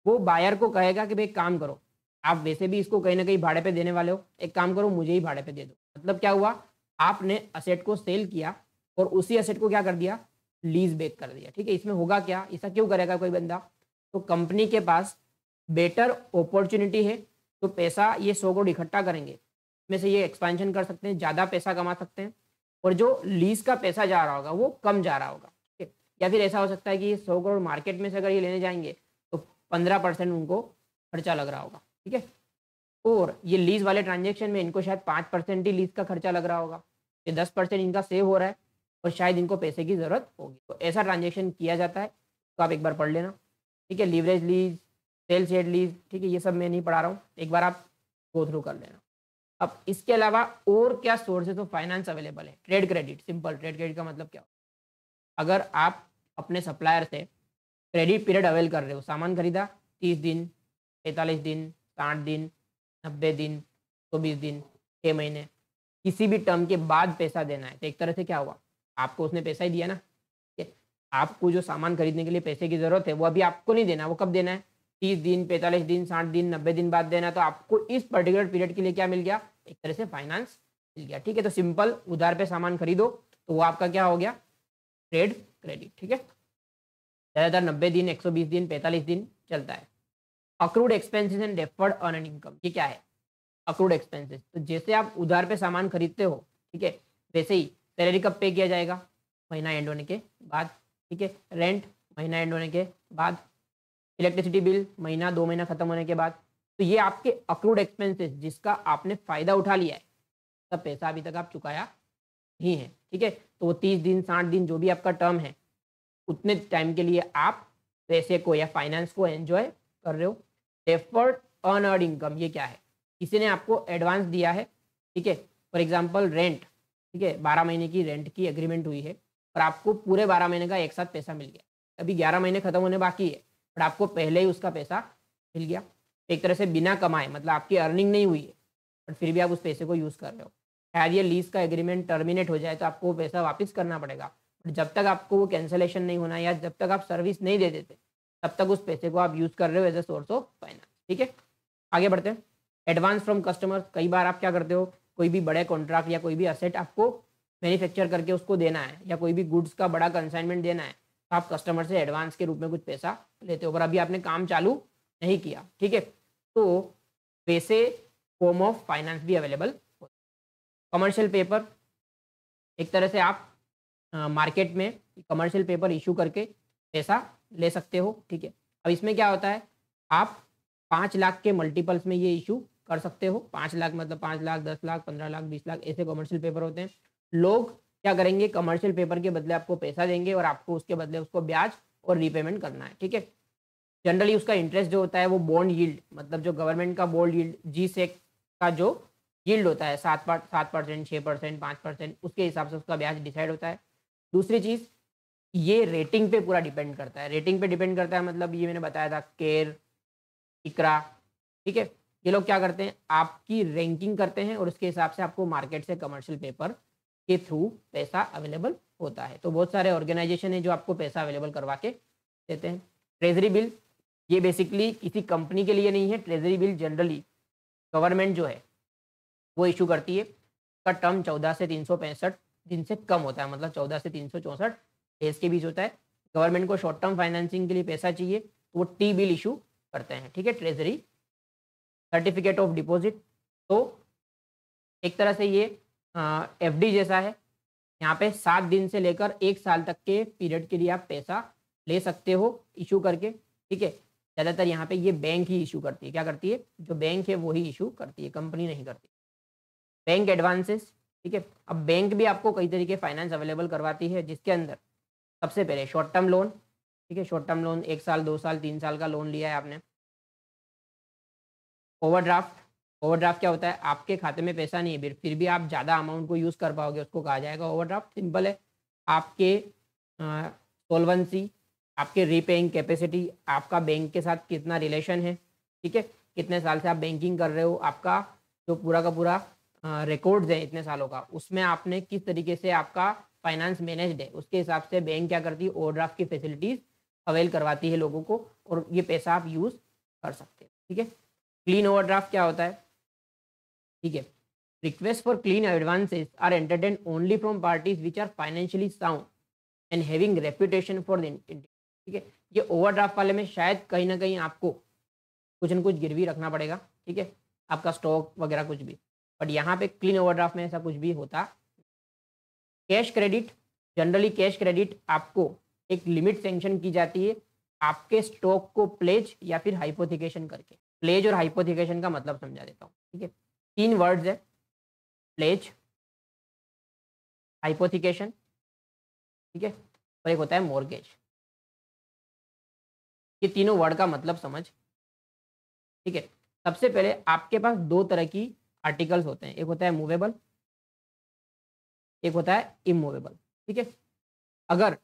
वो बायर को कहेगा कि भाई एक काम करो, आप वैसे भी इसको कहीं ना कहीं भाड़े पे देने वाले हो, एक काम करो मुझे ही भाड़े पे दे दो। मतलब क्या हुआ, आपने असेट को सेल किया, और उसी एसेट को क्या कर दिया, लीज बैक कर दिया। ठीक है, इसमें होगा क्या, ऐसा क्यों करेगा कोई बंदा, तो कंपनी के पास बेटर अपॉर्चुनिटी है, तो पैसा ये 100 करोड़ इकट्ठा करेंगे, में से ये एक्सपेंशन कर सकते हैं, ज़्यादा पैसा कमा सकते हैं, और जो लीज का पैसा जा रहा होगा वो कम जा रहा होगा। ठीक है, या फिर ऐसा हो सकता है कि 100 करोड़ मार्केट में से अगर ये लेने जाएंगे तो 15% उनको खर्चा लग रहा होगा। ठीक है, और ये लीज वाले ट्रांजेक्शन में इनको शायद 5% ही लीज का खर्चा लग रहा होगा, ये 10% इनका सेव हो रहा है, और शायद इनको पैसे की ज़रूरत होगी, तो ऐसा ट्रांजेक्शन किया जाता है, तो आप एक बार पढ़ लेना। ठीक है, leverage lease, sales aid lease, ठीक है, ये सब मैं नहीं पढ़ा रहा हूँ, एक बार आप गो थ्रू कर लेना। अब इसके अलावा और क्या सोर्सेज ऑफ फाइनेंस अवेलेबल है, trade credit, simple trade credit का मतलब क्या, अगर आप अपने सप्लायर से क्रेडिट पीरियड अवेल कर रहे हो, सामान खरीदा 30 दिन, 45 दिन, 60 दिन, 90 दिन, 24 दिन, 6 महीने, किसी भी टर्म के बाद पैसा देना है, तो एक तरह से क्या हुआ, आपको उसने पैसा ही दिया ना। ठीक है, आपको जो सामान खरीदने के लिए पैसे की ज़रूरत है वो अभी आपको नहीं देना, वो कब देना है, 30 दिन, 45 दिन, 60 दिन, 90 दिन बाद देना, तो आपको इस पर्टिकुलर पीरियड के लिए क्या मिल गया, एक तरह से फाइनेंस मिल गया। ठीक है, तो सिंपल उधार पे सामान खरीदो तो वो आपका क्या हो गया, ट्रेड क्रेडिट। ठीक है, ज़्यादातर 90 दिन, 120 दिन, 45 दिन चलता है। Accrued expenses and deferred earn income, ये क्या है, अक्रूड एक्सपेंसेस, तो जैसे आप उधार पे सामान खरीदते हो, ठीक है, वैसे ही सैलरी कब पे किया जाएगा, महीना एंड होने के बाद। ठीक है, रेंट महीना एंड होने के बाद, इलेक्ट्रिसिटी बिल महीना 2 महीना खत्म होने के बाद, तो ये आपके अक्रूड एक्सपेंसेस जिसका आपने फायदा उठा लिया है, तब पैसा अभी तक आप चुकाया नहीं है। ठीक है, तो वो 30 दिन, 60 दिन जो भी आपका टर्म है, उतने टाइम के लिए आप पैसे को या फाइनेंस को एंजॉय कर रहे हो। डेफर्ड अनअर्न्ड इनकम, ये क्या है, किसी ने आपको एडवांस दिया है, ठीक है, फॉर एग्जांपल रेंट, ठीक है, 12 महीने की रेंट की एग्रीमेंट हुई है और आपको पूरे 12 महीने का एक साथ पैसा मिल गया, अभी 11 महीने खत्म होने बाकी है, बट आपको पहले ही उसका पैसा मिल गया, एक तरह से बिना कमाए, मतलब आपकी अर्निंग नहीं हुई है, बट फिर भी आप उस पैसे को यूज़ कर रहे हो। शायद ये लीज का एग्रीमेंट टर्मिनेट हो जाए तो आपको वो पैसा वापस करना पड़ेगा, बट जब तक आपको वो कैंसलेशन नहीं होना या जब तक आप सर्विस नहीं दे देते, तब तक उस पैसे को आप यूज़ कर रहे हो as a source of finance. ठीक है, आगे बढ़ते हैं। एडवांस फ्रॉम कस्टमर्स, कई बार आप क्या करते हो, कोई भी बड़े कॉन्ट्रैक्ट या कोई भी असेट आपको मैन्युफैक्चर करके उसको देना है, या कोई भी गुड्स का बड़ा कंसाइनमेंट देना है, तो आप कस्टमर से एडवांस के रूप में कुछ पैसा लेते हो, पर अभी आपने काम चालू नहीं किया। ठीक है, तो वैसे फॉर्म ऑफ फाइनेंस भी अवेलेबल। कमर्शियल पेपर, एक तरह से आप मार्केट में कमर्शियल पेपर इशू करके पैसा ले सकते हो। ठीक है, अब इसमें क्या होता है, आप 5 लाख के मल्टीपल्स में ये इशू कर सकते हो। 5 लाख मतलब 5 लाख, 10 लाख, 15 लाख, 20 लाख, ऐसे कमर्शियल पेपर होते हैं। लोग क्या करेंगे, कमर्शियल पेपर के बदले आपको पैसा देंगे और आपको उसके बदले उसको ब्याज और रीपेमेंट करना है। ठीक है, जनरली उसका इंटरेस्ट जो होता है वो बॉन्ड यील्ड, मतलब जो गवर्नमेंट का बॉन्ड यील्ड G-Sec का जो यील्ड होता है 7%, 6%, 5%, उसके हिसाब से उसका ब्याज डिसाइड होता है। दूसरी चीज़, ये रेटिंग पे पूरा डिपेंड करता है। रेटिंग पे डिपेंड करता है मतलब ये मैंने बताया था, केयर, इकरा, ठीक है, ये लोग क्या करते हैं, आपकी रैंकिंग करते हैं और उसके हिसाब से आपको मार्केट से कमर्शियल पेपर के थ्रू पैसा अवेलेबल होता है। तो बहुत सारे ऑर्गेनाइजेशन है जो आपको पैसा अवेलेबल करवा के देते हैं। ट्रेजरी बिल, ये बेसिकली किसी कंपनी के लिए नहीं है। ट्रेजरी बिल जनरली गवर्नमेंट जो है वो इशू करती है, का टर्म 14 से 365 दिन से कम होता है, मतलब 14 से 364 डेज के बीच होता है। गवर्नमेंट को शॉर्ट टर्म फाइनेंसिंग के लिए पैसा चाहिए तो वो टी बिल इशू करते हैं। ठीक है, ट्रेजरी सर्टिफिकेट ऑफ डिपॉजिट, तो एक तरह से ये FD जैसा है। यहाँ पे 7 दिन से लेकर 1 साल तक के पीरियड के लिए आप पैसा ले सकते हो इशू करके। ठीक है, ज़्यादातर यहाँ पे ये बैंक ही इशू करती है। क्या करती है, जो बैंक है वही इशू करती है, कंपनी नहीं करती। बैंक एडवांसेस, ठीक है, अब बैंक भी आपको कई तरीके फाइनेंस अवेलेबल करवाती है, जिसके अंदर सबसे पहले शॉर्ट टर्म लोन। ठीक है, शॉर्ट टर्म लोन 1 साल, 2 साल, 3 साल का लोन लिया है आपने। ओवरड्राफ्ट, ओवरड्राफ्ट क्या होता है, आपके खाते में पैसा नहीं है फिर भी आप ज़्यादा अमाउंट को यूज़ कर पाओगे, उसको कहा जाएगा ओवरड्राफ्ट। सिंपल है, आपके सोल्वेंसी, आपके रीपेइंग कैपेसिटी, आपका बैंक के साथ कितना रिलेशन है, ठीक है, कितने साल से आप बैंकिंग कर रहे हो, आपका जो पूरा का पूरा रिकॉर्ड्स है इतने सालों का, उसमें आपने किस तरीके से आपका फाइनेंस मैनेज्ड है, उसके हिसाब से बैंक क्या करती है, ओवरड्राफ्ट की फैसिलिटीज़ अवेल करवाती है लोगों को, और ये पैसा आप यूज़ कर सकते हैं। ठीक है, क्लीन ओवरड्राफ्ट क्या होता है, ठीक है, Requests for clean advances are entertained only from parties which are financially sound and having reputation for the ठीक है। ये ओवरड्राफ्ट वाले में शायद कहीं ना कहीं आपको कुछ न कुछ गिरवी रखना पड़ेगा, ठीक है, आपका स्टॉक वगैरह कुछ भी। बट यहाँ पे क्लीन ओवरड्राफ्ट में ऐसा कुछ भी होता। Cash credit, generally cash credit आपको एक लिमिट सेंक्शन की जाती है आपके स्टॉक को प्लेज या फिर हाइपोथिकेशन करके। प्लेज और हाइपोथिकेशन का मतलब समझा देता हूँ, ठीक है। 3 वर्ड्स है, प्लेज, हाइपोथिकेशन, ठीक है, और एक होता है मॉर्गेज। ये तीनों वर्ड का मतलब समझ, ठीक है। सबसे पहले आपके पास 2 तरह की आर्टिकल्स होते हैं, एक होता है मूवेबल, एक होता है इमूवेबल, ठीक है। अगर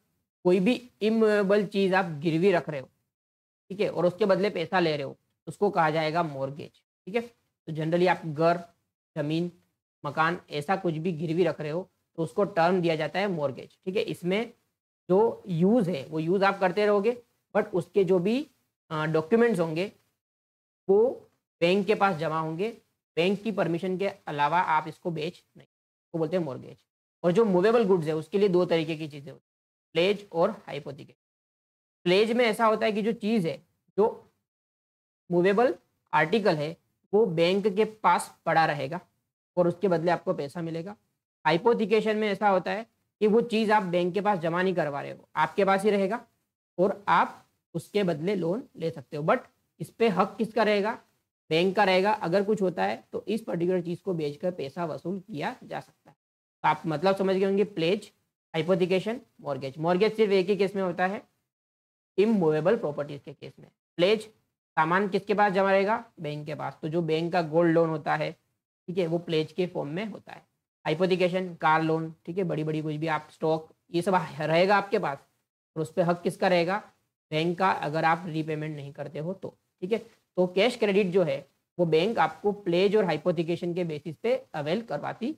कोई भी इमूवेबल चीज़ आप गिरवी रख रहे हो, ठीक है, और उसके बदले पैसा ले रहे हो, उसको कहा जाएगा मॉर्गेज, ठीक है। तो जनरली आप घर, ज़मीन, मकान ऐसा कुछ भी गिरवी रख रहे हो तो उसको टर्म दिया जाता है मॉर्गेज, ठीक है। इसमें जो यूज़ है वो यूज़ आप करते रहोगे, बट उसके जो भी डॉक्यूमेंट्स होंगे वो बैंक के पास जमा होंगे, बैंक की परमिशन के अलावा आप इसको बेच नहीं, वो बोलते हैं मॉर्गेज। और जो मूवेबल गुड्स है उसके लिए 2 तरीके की चीज़ें होती हैं, प्लेज और हाइपोथिकेशन। प्लेज में ऐसा होता है कि जो चीज़ है, जो मूवेबल आर्टिकल है, वो बैंक के पास पड़ा रहेगा और उसके बदले आपको पैसा मिलेगा। हाइपोथिकेशन में ऐसा होता है कि वो चीज़ आप बैंक के पास जमा नहीं करवा रहे हो, आपके पास ही रहेगा और आप उसके बदले लोन ले सकते हो। बट इस पे हक किसका रहेगा? बैंक का रहेगा। अगर कुछ होता है तो इस पर्टिकुलर चीज़ को बेचकर पैसा वसूल किया जा सकता है। तो आप मतलब समझ गए होंगे, प्लेज, हाइपोथिकेशन, मॉर्गेज। मॉर्गेज सिर्फ एक ही केस में होता है, इमूवेबल प्रॉपर्टीज के केस में। प्लेज, सामान किसके पास जमा रहेगा? बैंक के पास। तो जो बैंक का गोल्ड लोन होता है, ठीक है, वो प्लेज के फॉर्म में होता है। हाइपोथिकेशन, कार लोन, ठीक है, बड़ी बड़ी कुछ भी आप स्टॉक, ये सब रहेगा आपके पास और उस पर हक किसका रहेगा? बैंक का, अगर आप रीपेमेंट नहीं करते हो तो, ठीक है। तो कैश क्रेडिट जो है वो बैंक आपको प्लेज और हाइपोथिकेशन के बेसिस पे अवेल करवाती है,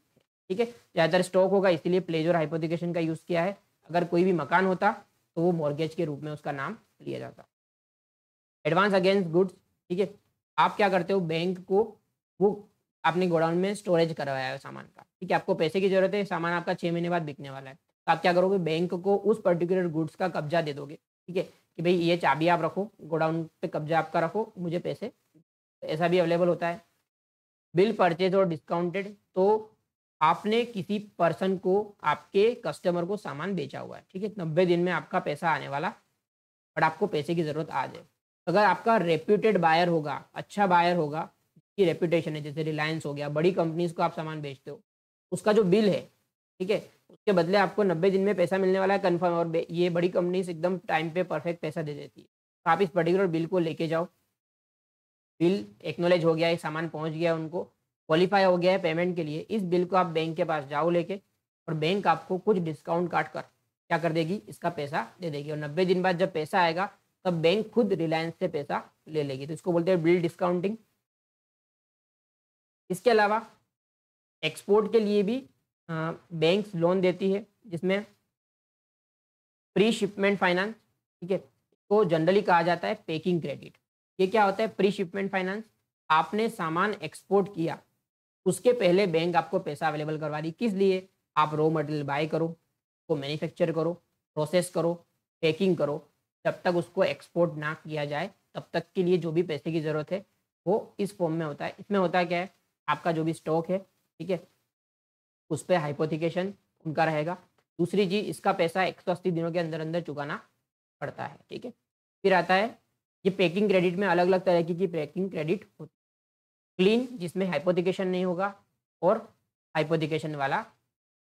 ठीक है। ज़्यादातर स्टॉक होगा इसीलिए प्लेज और हाइपोथिकेशन का यूज़ किया है। अगर कोई भी मकान होता तो वो मॉर्गेज के रूप में उसका नाम लिया जाता। एडवांस अगेंस्ट गुड्स, ठीक है, आप क्या करते हो, बैंक को वो आपने गोडाउन में स्टोरेज करवाया है सामान का, ठीक है, आपको पैसे की जरूरत है, सामान आपका 6 महीने बाद बिकने वाला है, तो आप क्या करोगे, बैंक को उस पर्टिकुलर गुड्स का कब्जा दे दोगे, ठीक है, कि भाई ये चाबी आप रखो, गोडाउन पे कब्जा आपका रखो, मुझे पैसे। ऐसा भी अवेलेबल होता है। बिल परचेज और डिस्काउंटेड, तो आपने किसी पर्सन को, आपके कस्टमर को सामान बेचा हुआ है, ठीक है, 90 दिन में आपका पैसा आने वाला, बट आपको पैसे की ज़रूरत आ जाए। अगर आपका रेप्यूटेड बायर होगा, अच्छा बायर होगा, की रेप्यूटेशन है, जैसे रिलायंस हो गया, बड़ी कंपनीज को आप सामान बेचते हो, उसका जो बिल है, ठीक है, उसके बदले आपको 90 दिन में पैसा मिलने वाला है कन्फर्म, और ये बड़ी कंपनीज एकदम टाइम पे परफेक्ट पैसा दे देती है। तो आप इस पर्टिकुलर बिल को लेके जाओ, बिल एक्नॉलेज हो गया है, सामान पहुंच गया उनको, क्वालिफाई हो गया है पेमेंट के लिए, इस बिल को आप बैंक के पास जाओ लेके, और बैंक आपको कुछ डिस्काउंट काट कर क्या कर देगी, इसका पैसा दे देगी। और 90 दिन बाद जब पैसा आएगा तब बैंक खुद रिलायंस से पैसा ले लेगी। तो इसको बोलते हैं बिल डिस्काउंटिंग। इसके अलावा एक्सपोर्ट के लिए भी बैंक लोन देती है, जिसमें प्री शिपमेंट फाइनेंस, ठीक है, को जनरली कहा जाता है पैकिंग क्रेडिट। ये क्या होता है प्री शिपमेंट फाइनेंस? आपने सामान एक्सपोर्ट किया, उसके पहले बैंक आपको पैसा अवेलेबल करवा दी, किस लिए? आप रॉ मटेरियल बाय करो, उसको मैन्युफैक्चर करो, प्रोसेस करो, पैकिंग करो, जब तक उसको एक्सपोर्ट ना किया जाए तब तक के लिए जो भी पैसे की ज़रूरत है वो इस फॉर्म में होता है। इसमें होता क्या है, आपका जो भी स्टॉक है, ठीक है, उस पर हाइपोथिकेशन उनका रहेगा। दूसरी चीज़, इसका पैसा 180 दिनों के अंदर अंदर चुकाना पड़ता है, ठीक है। फिर आता है ये पैकिंग क्रेडिट में अलग अलग तरह की पैकिंग क्रेडिट होती है। क्लीन, जिसमें हाइपोथिकेशन नहीं होगा, और हाइपोथिकेशन वाला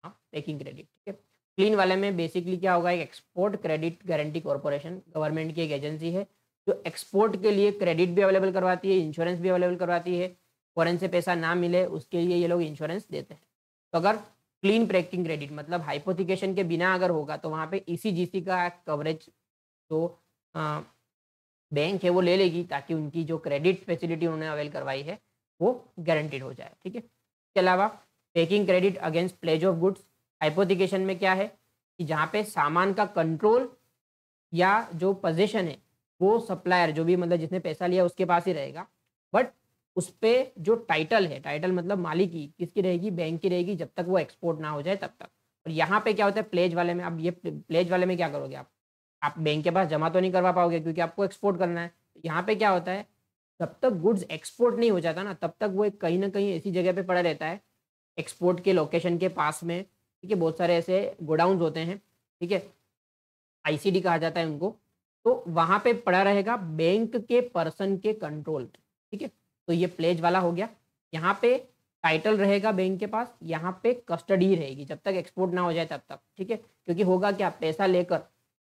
पैकिंग क्रेडिट, ठीक है। क्लीन वाले में बेसिकली क्या होगा, एक export credit guarantee corporation, government की एक एजेंसी है जो एक्सपोर्ट के लिए क्रेडिट भी अवेलेबल करवाती है, इंश्योरेंस भी अवेलेबल करवाती है। फॉरेन से पैसा ना मिले उसके लिए ये लोग इंश्योरेंस देते हैं। तो अगर क्लीन पैकिंग क्रेडिट मतलब हाइपोथिकेशन के बिना अगर होगा तो वहाँ पे ईसीजीसी का कवरेज जो बैंक है वो ले लेगी, ताकि उनकी जो क्रेडिट फैसिलिटी उन्होंने अवेल करवाई है वो गारंटीड हो जाए, ठीक है। इसके अलावा packing credit against pledge of goods, hypothecation में क्या है कि जहाँ पे सामान का कंट्रोल या जो पोजीशन है वो सप्लायर, जो भी मतलब जिसने पैसा लिया उसके पास ही रहेगा, बट उस पर जो टाइटल है, टाइटल मतलब मालिकी किसकी रहेगी, बैंक की रहेगी, जब तक वो एक्सपोर्ट ना हो जाए तब तक। और यहाँ पे क्या होता है प्लेज वाले में, अब ये प्लेज वाले में क्या करोगे आप बैंक के पास जमा तो नहीं करवा पाओगे क्योंकि आपको एक्सपोर्ट करना है। यहाँ पे क्या होता है, जब तक गुड्स एक्सपोर्ट नहीं हो जाता ना तब तक वो एक कहीं ना कहीं ऐसी जगह पे पड़ा रहता है, एक्सपोर्ट के लोकेशन के पास में, ठीक है। बहुत सारे ऐसे गोडाउन्स होते हैं, ठीक है, आईसीडी कहा जाता है उनको। तो वहाँ पे पड़ा रहेगा बैंक के पर्सन के कंट्रोल में, ठीक है। तो ये प्लेज वाला हो गया। यहाँ पे टाइटल रहेगा बैंक के पास, यहाँ पे कस्टडी रहेगी जब तक एक्सपोर्ट ना हो जाए तब तक, ठीक है। क्योंकि होगा क्या, पैसा लेकर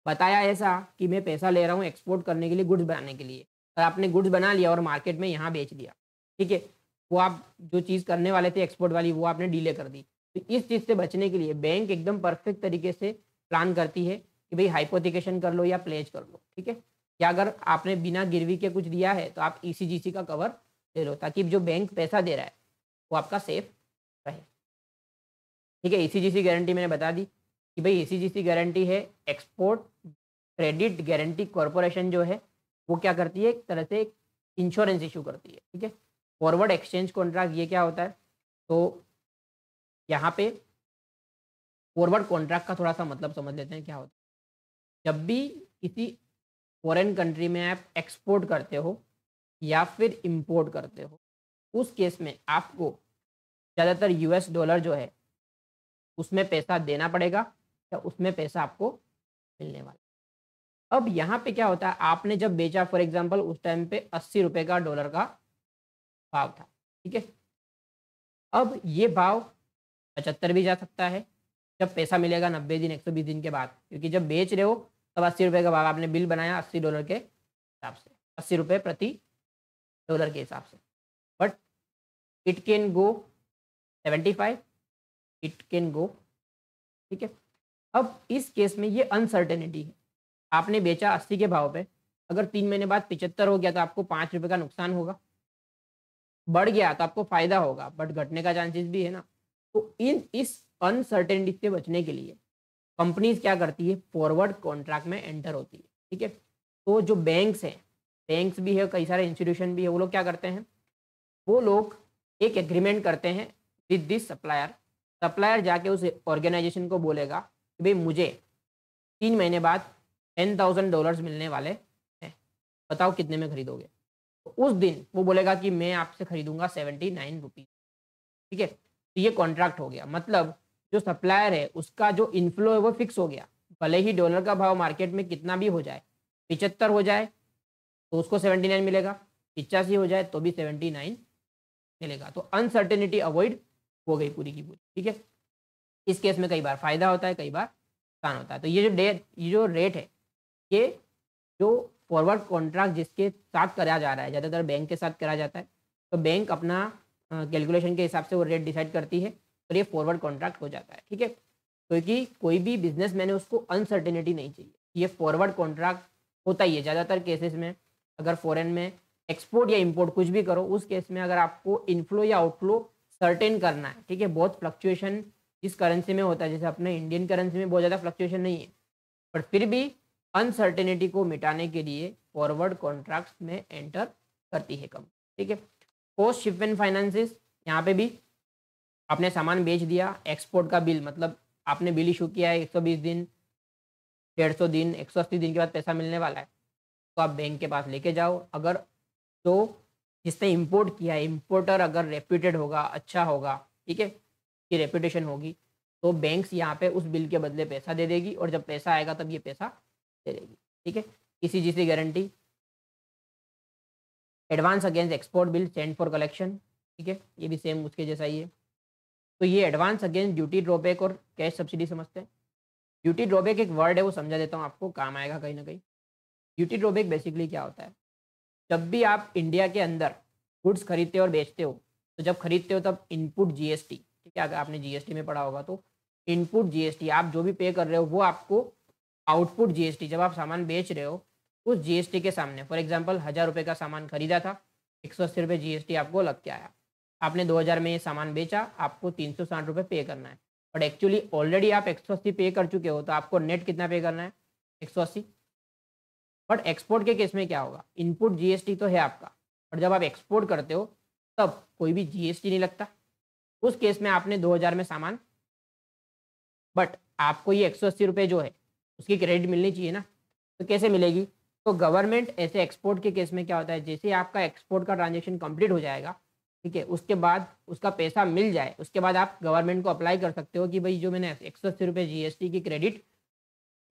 बताया ऐसा कि मैं पैसा ले रहा हूँ एक्सपोर्ट करने के लिए, गुड्स बनाने के लिए, और आपने गुड्स बना लिया और मार्केट में यहाँ बेच दिया, ठीक है। वो आप जो चीज़ करने वाले थे एक्सपोर्ट वाली वो आपने डिले कर दी। तो इस चीज़ से बचने के लिए बैंक एकदम परफेक्ट तरीके से प्लान करती है कि भाई हाइपोथिकेशन कर लो या प्लेज कर लो, ठीक है। या अगर आपने बिना गिरवी के कुछ दिया है तो आप ईसीजीसी का कवर ले लो, ताकि जो बैंक पैसा दे रहा है वो आपका सेफ रहे, ठीक है। ईसीजीसी गारंटी मैंने बता दी कि भाई ईसीजीसी गारंटी है एक्सपोर्ट क्रेडिट गारंटी कॉरपोरेशन जो है वो क्या करती है, एक तरह से इंश्योरेंस इशू करती है, ठीक है। फॉरवर्ड एक्सचेंज कॉन्ट्रैक्ट ये क्या होता है, तो यहाँ पे फॉरवर्ड कॉन्ट्रैक्ट का थोड़ा सा मतलब समझ लेते हैं क्या होता है। जब भी किसी फॉरेन कंट्री में आप एक्सपोर्ट करते हो या फिर इंपोर्ट करते हो, उस केस में आपको ज़्यादातर यूएस डॉलर जो है उसमें पैसा देना पड़ेगा या उसमें पैसा आपको मिलने वाला। अब यहाँ पे क्या होता है, आपने जब बेचा फॉर एग्जांपल उस टाइम पे 80 रुपये का डॉलर का भाव था, ठीक है। अब ये भाव 75 भी जा सकता है जब पैसा मिलेगा 90 दिन 120 दिन के बाद, क्योंकि जब बेच रहे हो तब 80 रुपये का भाव आपने बिल बनाया $80 के हिसाब से, 80 रुपये प्रति डॉलर के हिसाब से। But it can go 75, it can go, ठीक है। अब इस केस में ये अनसर्टेनिटी है, आपने बेचा 80 के भाव पे, अगर 3 महीने बाद 75 हो गया तो आपको 5 रुपये का नुकसान होगा, बढ़ गया तो आपको फायदा होगा, बट घटने का चांसेस भी है ना। तो इस अनसर्टेनिटी से बचने के लिए कंपनीज क्या करती है, फॉरवर्ड कॉन्ट्रैक्ट में एंटर होती है, ठीक है। तो जो बैंक्स हैं, बैंक्स भी है, कई सारे इंस्टीट्यूशन भी है, वो लोग क्या करते हैं, वो लोग एक एग्रीमेंट करते हैं विद दिस सप्लायर। सप्लायर जाके उस ऑर्गेनाइजेशन को बोलेगा कि भाई मुझे 3 महीने बाद $10,000 मिलने वाले हैं, बताओ कितने में खरीदोगे। तो उस दिन वो बोलेगा कि मैं आपसे खरीदूंगा 79 रुपीज़, ठीक है। तो ये कॉन्ट्रैक्ट हो गया, मतलब जो सप्लायर है उसका जो इनफ्लो है वो फिक्स हो गया, भले ही डॉलर का भाव मार्केट में कितना भी हो जाए, 75 हो जाए तो उसको 79 मिलेगा, 85 हो जाए तो भी 79 मिलेगा। तो अनसर्टेनिटी अवॉइड हो गई पूरी की पूरी, ठीक है। इस केस में कई बार फायदा होता है, कई बार नुकसान होता है। तो ये जो रेट है, ये जो फॉरवर्ड कॉन्ट्रैक्ट जिसके साथ करा जा रहा है, ज़्यादातर बैंक के साथ करा जाता है, तो बैंक अपना कैलकुलेशन के हिसाब से वो रेट डिसाइड करती है और ये फॉरवर्ड कॉन्ट्रैक्ट हो जाता है, ठीक है। क्योंकि कोई भी बिजनेसमैन है उसको अनसर्टेनिटी नहीं चाहिए, ये फॉरवर्ड कॉन्ट्रैक्ट होता ही है ज़्यादातर केसेस में। अगर फॉरेन में एक्सपोर्ट या इंपोर्ट कुछ भी करो, उस केस में अगर आपको इनफ्लो या आउटफ्लो सर्टेन करना है, ठीक है, बहुत फ्लक्चुएशन इस करेंसी में होता है, जैसे अपने इंडियन करेंसी में बहुत ज़्यादा फ्लक्चुएशन नहीं है, पर फिर भी अनसर्टेनिटी को मिटाने के लिए फॉरवर्ड कॉन्ट्रैक्ट्स में एंटर करती है कंपनी, ठीक है। पोस्ट शिपमेंट फाइनेंसेस, यहाँ पे भी आपने सामान बेच दिया, एक्सपोर्ट का बिल मतलब आपने बिल इशू किया है, 120 दिन 150 दिन 180 दिन के बाद पैसा मिलने वाला है, तो आप बैंक के पास लेके जाओ। अगर तो जिसने इंपोर्ट किया है, इंपोर्टर अगर रेप्यूटेड होगा, अच्छा होगा, ठीक है, की रेपुटेशन होगी, तो बैंक्स यहाँ पे उस बिल के बदले पैसा दे देगी और जब पैसा आएगा तब ये पैसा दे देगी, ठीक है। इसी चीज़ की guarantee advance against export bill send for collection, ठीक है, ये भी सेम उसके जैसा ही है। तो ये एडवांस अगेंस्ट ड्यूटी ड्रॉबैक और कैश सब्सिडी समझते हैं। ड्यूटी ड्रॉबैक एक वर्ड है, वो समझा देता हूँ आपको, काम आएगा कहीं ना कहीं। ड्यूटी ड्रॉबैक बेसिकली क्या होता है, जब भी आप इंडिया के अंदर गुड्स खरीदते हो और बेचते हो, तो जब खरीदते हो तब इनपुट जीएसटी, ठीक है, अगर आपने जीएसटी में पढ़ा होगा तो इनपुट जीएसटी आप जो भी पे कर रहे हो वो आपको आउटपुट जीएसटी, जब आप सामान बेच रहे हो उस जीएसटी के सामने, फॉर एग्जांपल 1000 रुपये का सामान खरीदा था, 180 रुपये जीएसटी आपको लग के आया, आपने 2000 में ये सामान बेचा, आपको 360 रुपये पे करना है, बट एक्चुअली ऑलरेडी आप 180 पे कर चुके हो, तो आपको नेट कितना पे करना है, 180। बट एक्सपोर्ट के केस में क्या होगा, इनपुट जीएसटी तो है आपका, और जब आप एक्सपोर्ट करते हो तब कोई भी जीएसटी नहीं लगता। उस केस में आपने 2000 में सामान, बट आपको ये 180 रुपये जो है उसकी क्रेडिट मिलनी चाहिए ना, तो कैसे मिलेगी? तो गवर्नमेंट ऐसे एक्सपोर्ट के केस में क्या होता है, जैसे आपका एक्सपोर्ट का ट्रांजेक्शन कंप्लीट हो जाएगा, ठीक है, उसके बाद उसका पैसा मिल जाए, उसके बाद आप गवर्नमेंट को अप्लाई कर सकते हो कि भाई जो मैंने 180 रुपये जीएसटी की क्रेडिट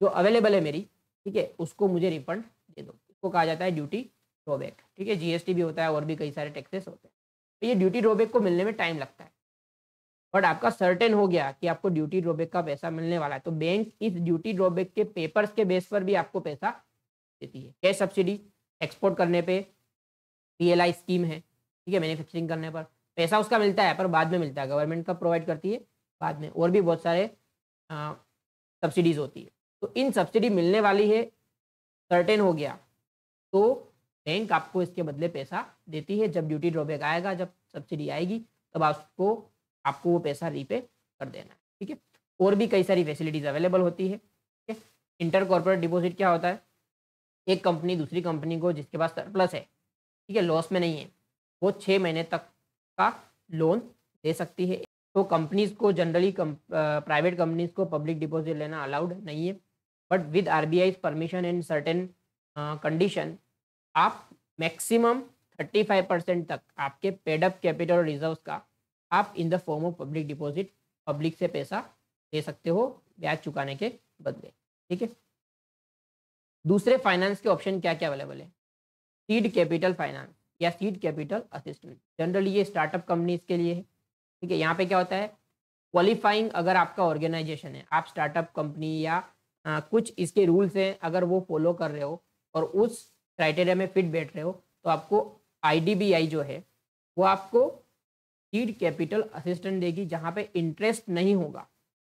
जो अवेलेबल है मेरी, ठीक है, उसको मुझे रिफंड दे दो। इसको कहा जाता है ड्यूटी ड्रॉबैक, ठीक है। जीएसटी भी होता है और भी कई सारे टैक्सेस होते हैं। तो ये ड्यूटी ड्रॉबैक को मिलने में टाइम लगता है, बट आपका सर्टेन हो गया कि आपको ड्यूटी ड्रॉबैक का पैसा मिलने वाला है, तो बैंक इस ड्यूटी ड्रॉबैक के पेपर्स के बेस पर भी आपको पैसा देती है। कैश सब्सिडी, एक्सपोर्ट करने पे पीएलआई स्कीम है, ठीक है, मैन्युफैक्चरिंग करने पर पैसा उसका मिलता है, पर बाद में मिलता है, गवर्नमेंट का प्रोवाइड करती है बाद में, और भी बहुत सारे सब्सिडीज होती है। तो इन सब्सिडी मिलने वाली है, सर्टेन हो गया, तो बैंक आपको इसके बदले पैसा देती है। जब ड्यूटी ड्रॉबैक आएगा, जब सब्सिडी आएगी, तब आपको वो पैसा रीपे कर देना है, ठीक है। और भी कई सारी फैसिलिटीज़ अवेलेबल होती है, ठीक है। इंटर कॉर्पोरेट डिपॉजिट क्या होता है? एक कंपनी दूसरी कंपनी को जिसके पास सरप्लस है, ठीक है, लॉस में नहीं है, वो 6 महीने तक का लोन दे सकती है। तो कंपनीज़ को जनरली प्राइवेट कंपनीज़ को पब्लिक डिपॉजिट लेना अलाउड नहीं है, but with RBI permission and certain condition आप मैक्सिमम 35% तक आपके पेडअप कैपिटल और रिजर्व्स का आप in the form of public deposit public से पैसा दे सकते हो ब्याज चुकाने के बदले, ठीक है। दूसरे फाइनेंस के ऑप्शन क्या क्या अवेलेबल है? सीड कैपिटल फाइनेंस या सीड कैपिटल असिस्टेंट, जनरली ये स्टार्टअप कंपनीज के लिए है, ठीक है। यहाँ पे क्या होता है, क्वालिफाइंग अगर आपका ऑर्गेनाइजेशन है, आप स्टार्टअप कंपनी या कुछ इसके रूल्स हैं, अगर वो फॉलो कर रहे हो और उस क्राइटेरिया में फिट बैठ रहे हो, तो आपको आईडीबीआई जो है वो आपको सीड कैपिटल असिस्टेंट देगी, जहाँ पे इंटरेस्ट नहीं होगा,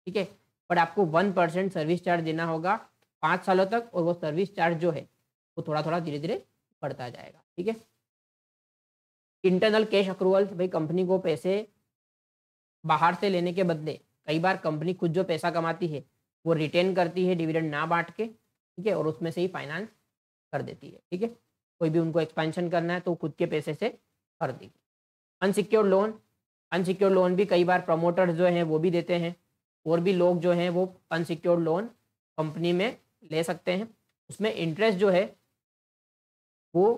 ठीक है, बट आपको 1% सर्विस चार्ज देना होगा 5 सालों तक, और वो सर्विस चार्ज जो है वो थोड़ा थोड़ा धीरे धीरे बढ़ता जाएगा, ठीक है। इंटरनल कैश अक्रूवल, भाई कंपनी को पैसे बाहर से लेने के बदले कई बार कंपनी खुद जो पैसा कमाती है वो रिटेन करती है डिविडेंड ना बांट के, ठीक है, और उसमें से ही फाइनेंस कर देती है, ठीक है। कोई भी उनको एक्सपेंशन करना है तो खुद के पैसे से कर देगी। अनसिक्योर्ड लोन, अनसिक्योर्ड लोन भी कई बार प्रमोटर्स जो हैं वो भी देते हैं, और भी लोग जो हैं वो अनसिक्योर्ड लोन कंपनी में ले सकते हैं। उसमें इंटरेस्ट जो है वो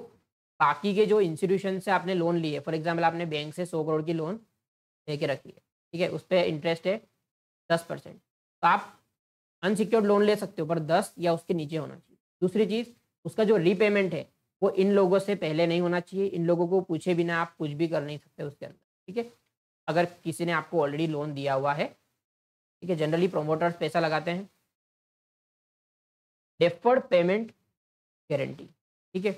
बाकी के जो इंस्टीट्यूशन से आपने लोन लिए, फॉर एग्जांपल आपने बैंक से 100 करोड़ की लोन लेके रखी है, ठीक है, उस पर इंटरेस्ट है 10%, तो आप अनसिक्योर्ड लोन ले सकते हो, पर 10 या उसके नीचे होना चाहिए। दूसरी चीज़, उसका जो रीपेमेंट है वो इन लोगों से पहले नहीं होना चाहिए, इन लोगों को पूछे बिना आप कुछ भी कर नहीं सकते उसके अंदर, ठीक है। अगर किसी ने आपको ऑलरेडी लोन दिया हुआ है, ठीक है, जनरली प्रोमोटर्स पैसा लगाते हैं। डेफर्ड पेमेंट गारंटी, ठीक है,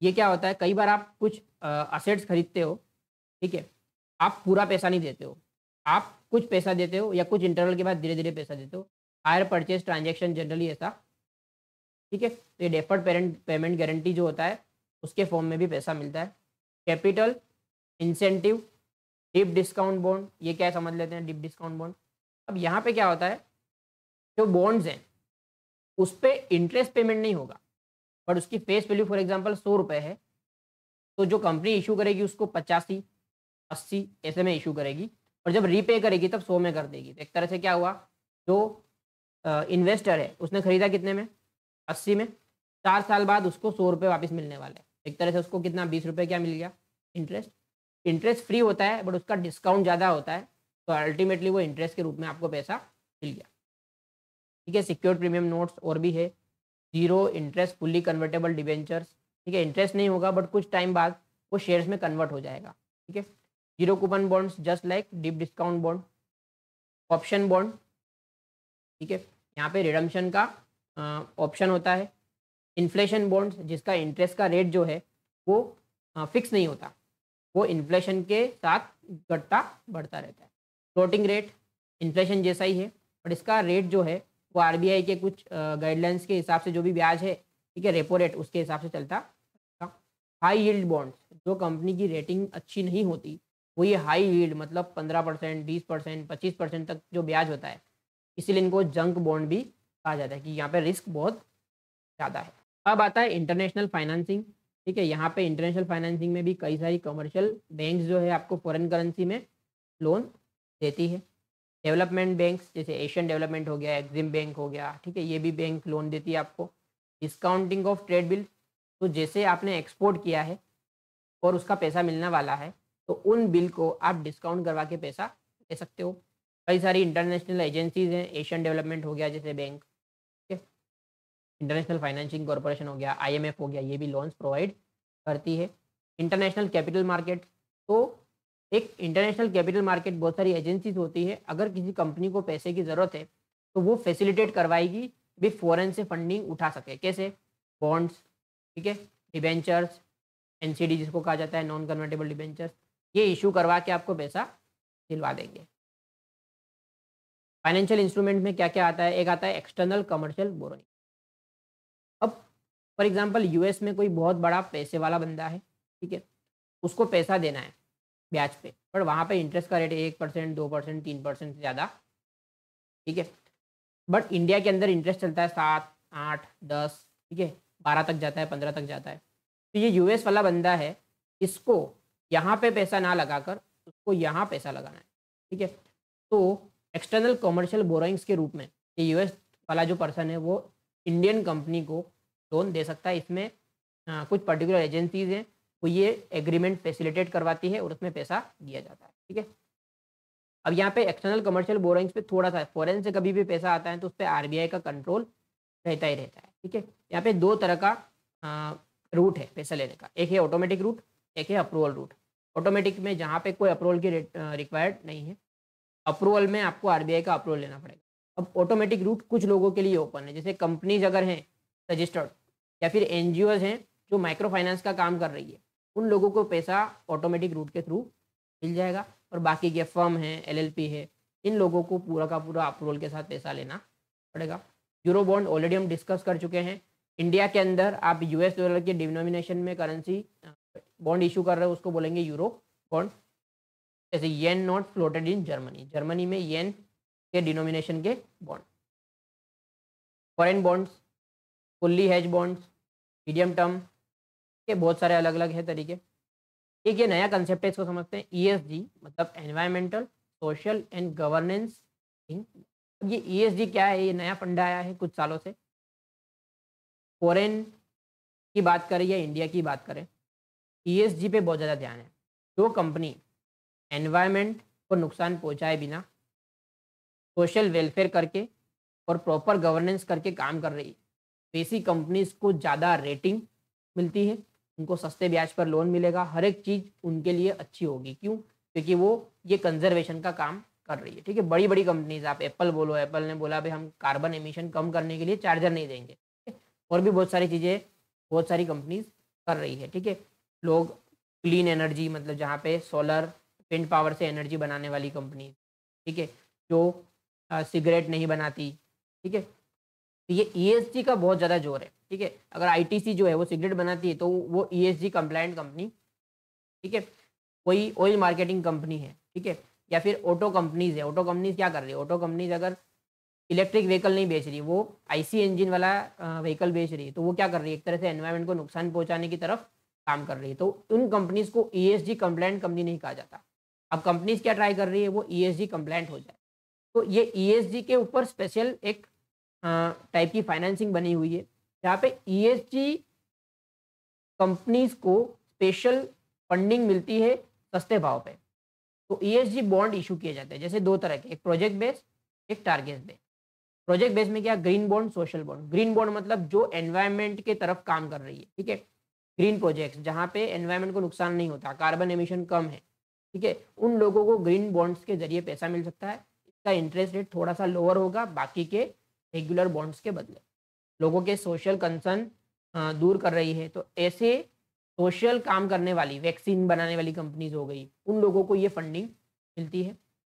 ये क्या होता है, कई बार आप कुछ असेट्स खरीदते हो, ठीक है, आप पूरा पैसा नहीं देते हो, आप कुछ पैसा देते हो या कुछ इंटरवल के बाद धीरे धीरे पैसा देते हो। हायर परचेज ट्रांजेक्शन जनरली ऐसा, ठीक है। तो ये डेफर्ड पेमेंट गारंटी जो होता है उसके फॉर्म में भी पैसा मिलता है। Capital incentive, deep discount bond, ये क्या समझ लेते हैं डिप डिस्काउंट बॉन्ड। अब यहाँ पे क्या होता है, जो बॉन्ड्स हैं उस पर इंटरेस्ट पेमेंट नहीं होगा, बट उसकी फेस वैल्यू फॉर एग्जांपल 100 रुपये है, तो जो कंपनी इशू करेगी उसको 85, 80 ऐसे में इशू करेगी, और जब रीपे करेगी तब 100 में कर देगी। तो एक तरह से क्या हुआ, जो इन्वेस्टर है उसने खरीदा कितने में, 80 में, 4 साल बाद उसको 100 रुपये वापस मिलने वाले हैं। एक तरह से उसको कितना 20 रुपये क्या मिल गया, इंटरेस्ट। इंटरेस्ट फ्री होता है बट उसका डिस्काउंट ज़्यादा होता है, तो अल्टीमेटली वो इंटरेस्ट के रूप में आपको पैसा मिल गया, ठीक है। सिक्योर्ड प्रीमियम नोट्स और भी है। Zero interest fully convertible debentures, ठीक है, इंटरेस्ट नहीं होगा बट कुछ टाइम बाद वो शेयर्स में कन्वर्ट हो जाएगा, ठीक है। Zero coupon bonds just like deep discount bond. Option bond, ठीक है, यहाँ पे रिडम्पशन का ऑप्शन होता है। इन्फ्लेशन बॉन्ड्स, जिसका इंटरेस्ट का रेट जो है वो फिक्स नहीं होता, वो इन्फ्लेशन के साथ घटता बढ़ता रहता है। फ्लोटिंग रेट इन्फ्लेशन जैसा ही है, बट इसका रेट जो है वो आरबीआई के कुछ गाइडलाइंस के हिसाब से जो भी ब्याज है, ठीक है, रेपो रेट उसके हिसाब से चलता। हाई यील्ड बॉन्ड्स, जो कंपनी की रेटिंग अच्छी नहीं होती, वो ये हाई यील्ड मतलब 15%, 20%, 25% तक जो ब्याज होता है, इसीलिए इनको जंक बॉन्ड भी कहा जाता है कि यहाँ पे रिस्क बहुत ज़्यादा है। अब आता है इंटरनेशनल फाइनेंसिंग, ठीक है, यहाँ पे इंटरनेशनल फाइनेंसिंग में भी कई सारी कमर्शियल बैंक्स जो है आपको फॉरेन करेंसी में लोन देती है। डेवलपमेंट बैंक्स जैसे एशियन डेवलपमेंट हो गया, एक्सिम बैंक हो गया, ठीक है, ये भी बैंक लोन देती है आपको। डिस्काउंटिंग ऑफ ट्रेड बिल, तो जैसे आपने एक्सपोर्ट किया है और उसका पैसा मिलने वाला है, तो उन बिल को आप डिस्काउंट करवा के पैसा ले सकते हो। कई सारी इंटरनेशनल एजेंसीज हैं, एशियन डेवलपमेंट हो गया जैसे बैंक, ठीक है, इंटरनेशनल फाइनेंसिंग कॉरपोरेशन हो गया, आईएमएफ हो गया, ये भी लोन्स प्रोवाइड करती है। इंटरनेशनल कैपिटल मार्केट, तो एक इंटरनेशनल कैपिटल मार्केट बहुत सारी एजेंसीज होती है, अगर किसी कंपनी को पैसे की ज़रूरत है तो वो फैसिलिटेट करवाएगी भी फॉरेन से फंडिंग उठा सके। कैसे? बॉन्ड्स, ठीक है, डिबेंचर्स, एनसीडी जिसको कहा जाता है, नॉन कन्वर्टेबल डिबेंचर्स, ये इशू करवा के आपको पैसा दिलवा देंगे। फाइनेंशियल इंस्ट्रूमेंट में क्या क्या आता है? एक आता है एक्सटर्नल कमर्शियल बोरोइंग। अब फॉर एग्जांपल यूएस में कोई बहुत बड़ा पैसे वाला बंदा है, ठीक है, उसको पैसा देना है ब्याज पे, पर वहाँ पे इंटरेस्ट का रेट 1%, 2%, 3% से ज़्यादा, ठीक है। बट इंडिया के अंदर इंटरेस्ट चलता है 7, 8, 10, ठीक है, 12 तक जाता है, 15 तक जाता है। तो ये यूएस वाला बंदा है, इसको यहाँ पे पैसा ना लगाकर उसको यहाँ पैसा लगाना है, ठीक है। तो एक्सटर्नल कमर्शियल बोरोइंग्स के रूप में ये यूएस वाला जो पर्सन है वो इंडियन कंपनी को लोन दे सकता है। इसमें कुछ पर्टिकुलर एजेंसीज हैं, वो ये एग्रीमेंट फैसिलिटेट करवाती है और उसमें पैसा दिया जाता है, ठीक है। अब यहाँ पे एक्सटर्नल कमर्शियल बोरोइंग्स पे थोड़ा सा फॉरेन से कभी भी पैसा आता है तो उस पर आरबीआई का कंट्रोल रहता ही रहता है, ठीक है। यहाँ पे दो तरह का रूट है पैसा लेने का, एक है ऑटोमेटिक रूट, एक है अप्रूवल रूट। ऑटोमेटिक में जहाँ पे कोई अप्रूवल की रिक्वायर्ड नहीं है, अप्रूवल में आपको आरबीआई का अप्रूवल लेना पड़ेगा। अब ऑटोमेटिक रूट कुछ लोगों के लिए ओपन है, जैसे कंपनीज अगर हैं रजिस्टर्ड या फिर एनजीओज हैं जो माइक्रो फाइनेंस का काम कर रही है, उन लोगों को पैसा ऑटोमेटिक रूट के थ्रू मिल जाएगा। और बाकी के फर्म हैं, एलएलपी है, इन लोगों को पूरा का पूरा अप्रूवल के साथ पैसा लेना पड़ेगा। यूरो बॉन्ड ऑलरेडी हम डिस्कस कर चुके हैं। इंडिया के अंदर आप यूएस डॉलर के डिनोमिनेशन में करेंसी बॉन्ड इशू कर रहे हो उसको बोलेंगे यूरो बॉन्ड। जैसे yen not floated in Germany, Germany में येन के डिनोमिनेशन के बॉन्ड। Foreign bonds, fully hedge bonds, medium term के बहुत सारे अलग अलग है तरीके। एक ये नया कंसेप्ट है, इसको समझते हैं। ईएसजी मतलब एनवायरमेंटल, सोशल एंड गवर्नेंस। अब ये ईएसजी क्या है? ये नया फंडा आया है कुछ सालों से। फॉरेन की बात करें या इंडिया की बात करें, ईएसजी पे बहुत ज़्यादा ध्यान है। जो कंपनी एनवायरनमेंट को नुकसान पहुंचाए बिना सोशल वेलफेयर करके और प्रॉपर गवर्नेंस करके काम कर रही है, ऐसी कंपनीज को ज़्यादा रेटिंग मिलती है, उनको सस्ते ब्याज पर लोन मिलेगा, हर एक चीज़ उनके लिए अच्छी होगी। क्यों? क्योंकि वो ये कंजर्वेशन का काम कर रही है, ठीक है। बड़ी बड़ी कंपनीज, आप एप्पल बोलो, एप्पल ने बोला भाई हम कार्बन एमिशन कम करने के लिए चार्जर नहीं देंगे, ठीक है? और भी बहुत सारी चीज़ें बहुत सारी कंपनीज कर रही है, ठीक है। लोग क्लीन एनर्जी मतलब जहाँ पे सोलर विंड पावर से एनर्जी बनाने वाली कंपनी, ठीक है, जो सिगरेट नहीं बनाती, ठीक है। तो ये ईएसजी का बहुत ज़्यादा जोर है, ठीक है। अगर आईटीसी जो है वो सिगरेट बनाती है तो वो ईएसजी कंप्लायंट कंपनी, ठीक है। कोई ऑयल मार्केटिंग कंपनी है, ठीक है, या फिर ऑटो कंपनीज है। ऑटो कंपनीज क्या कर रही है? ऑटो कंपनीज अगर इलेक्ट्रिक व्हीकल नहीं बेच रही, वो आईसी इंजन वाला व्हीकल बेच रही है, तो वो क्या कर रही है? एक तरह से एनवायरनमेंट को नुकसान पहुंचाने की तरफ काम कर रही है। तो उन कंपनीज को ईएसजी कंप्लायंट कंपनी नहीं कहा जाता। अब कंपनीज क्या ट्राई कर रही है? वो ईएसजी कंप्लायंट हो जाए। तो ये ईएसजी के ऊपर स्पेशल एक टाइप की फाइनेंसिंग बनी हुई है, जहाँ पे ईएसजी कंपनीज को स्पेशल फंडिंग मिलती है सस्ते भाव पे। तो ईएसजी बॉन्ड इशू किए जाते हैं, जैसे दो तरह के, एक प्रोजेक्ट बेस्ड, एक टारगेट बेस्ड। प्रोजेक्ट बेस में क्या? Green bond, social bond. Green bond मतलब जो एनवायरनमेंट के तरफ काम कर रही है, ठीक है। ग्रीन प्रोजेक्ट्स जहाँ पे एनवायरनमेंट को नुकसान नहीं होता, कार्बन एमिशन कम है, ठीक है, उन लोगों को ग्रीन बॉन्ड्स के जरिए पैसा मिल सकता है। इसका इंटरेस्ट रेट थोड़ा सा लोअर होगा बाकी के रेगुलर बॉन्ड्स के बदले। लोगों के सोशल कंसर्न दूर कर रही है। तो ऐसे सोशल काम करने वाली, वैक्सीन बनाने वाली कंपनीज हो गई, उन लोगों को ये फंडिंग मिलती है।